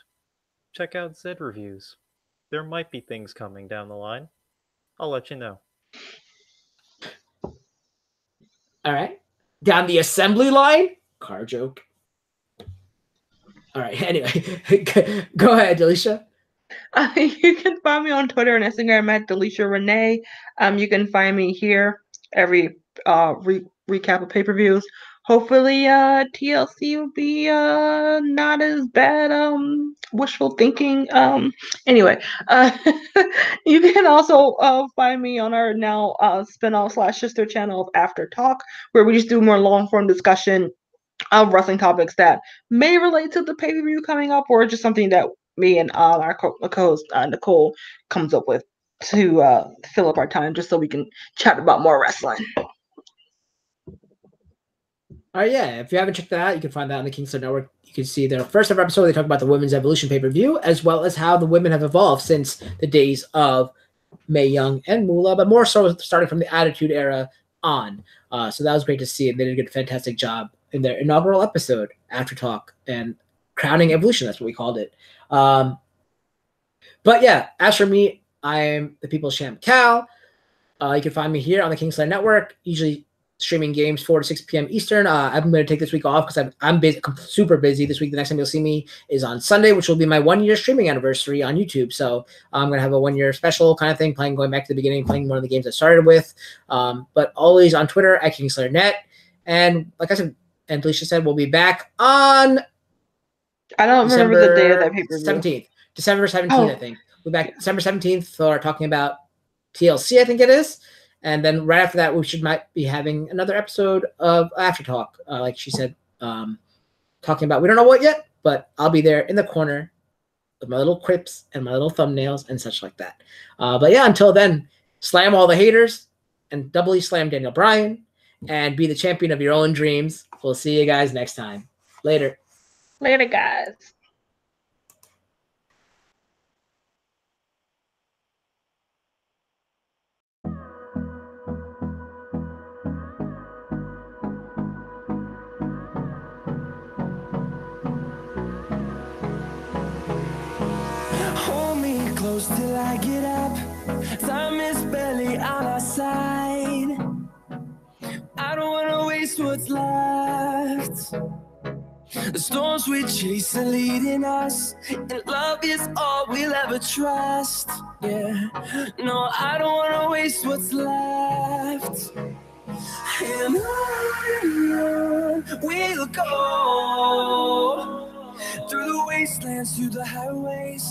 check out Zed Reviews. There might be things coming down the line. I'll let you know. All right. Down the assembly line? Car joke. All right. Anyway, go ahead, Alicia. You can find me on Twitter and Instagram @DeliciaRenee. You can find me here every recap of pay-per-views. Hopefully, TLC will be not as bad. Wishful thinking. Anyway, you can also find me on our now spin-off / sister channel of After Talk, where we just do more long-form discussion of wrestling topics that may relate to the pay-per-view coming up, or just something that me and our co-host Nicole comes up with to fill up our time, just so we can chat about more wrestling. All right, yeah. If you haven't checked that out, you can find that on the Kingslayer Network. You can see their first ever episode. They talk about the Women's Evolution pay-per-view, as well as how the women have evolved since the days of Mae Young and Moolah, but more so starting from the Attitude Era on. So that was great to see, and they did a good, fantastic job in their inaugural episode, After Talk, and Crowning Evolution. That's what we called it. But yeah, as for me, I am the People's Champ Cal. You can find me here on the Kingslayer Network, usually streaming games 4 to 6 p.m. Eastern. I'm going to take this week off because I'm busy, super busy this week. The next time you'll see me is on Sunday, which will be my 1-year streaming anniversary on YouTube. So I'm going to have a 1-year special kind of thing, going back to the beginning, playing one of the games I started with. But always on Twitter @KingslayerNet. And like I said, and Felicia said, we'll be back on I don't remember the day of that pay-per-view. 17th. December 17th, I think. We're back December 17th for talking about TLC, I think it is. And then right after that, we might be having another episode of After Talk, like she said, talking about, we don't know what yet, but I'll be there in the corner with my little quips and my little thumbnails and such like that. But yeah, until then, slam all the haters and doubly slam Daniel Bryan and be the champion of your own dreams. We'll see you guys next time. Later. Later, guys. Hold me close till I get up. Time is barely on our side. I don't wanna waste what's left. The storms we chase are leading us, and love is all we'll ever trust. Yeah, no, I don't wanna waste what's left. And on we'll go. Through the wastelands, through the highways,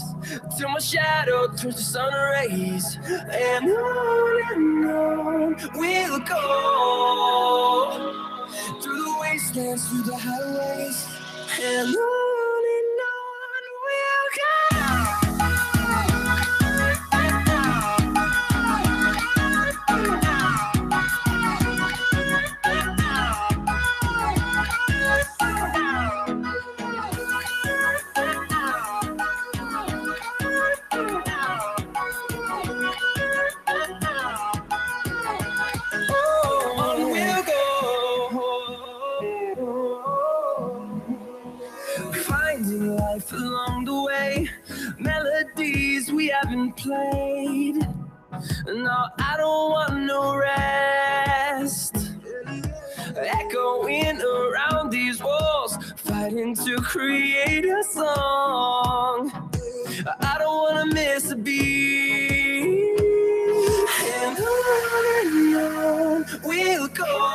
till my shadow turns to sun rays. And on we'll go. Through the wastelands, through the highways, and on we'll go. Along the way, melodies we haven't played. No, I don't want no rest. Echoing around these walls, fighting to create a song. I don't want to miss a beat. And on we'll go.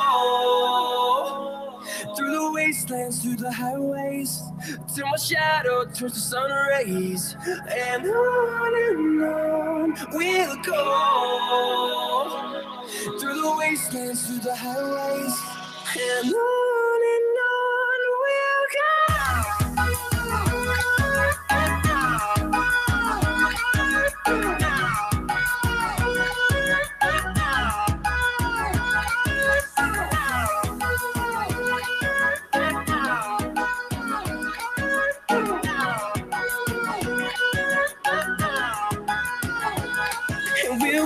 Through the wastelands, through the highways, till my shadow turns to sun rays. And on we'll go. Through the wastelands, through the highways, and on we'll go.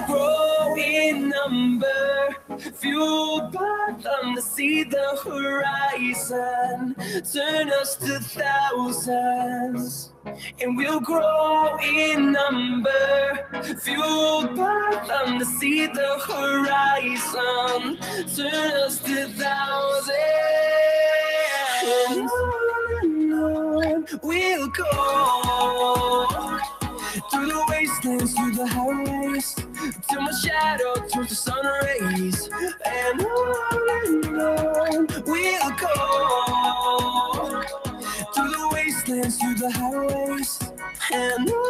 Grow in number, fueled by them to see the horizon, turn us to thousands. And we'll grow in number, fueled by them to see the horizon, turn us to thousands. And on we'll go. Through the wastelands, through the highways, till my shadow turns to sun rays. And on we'll go. Through the wastelands, through the highways, and on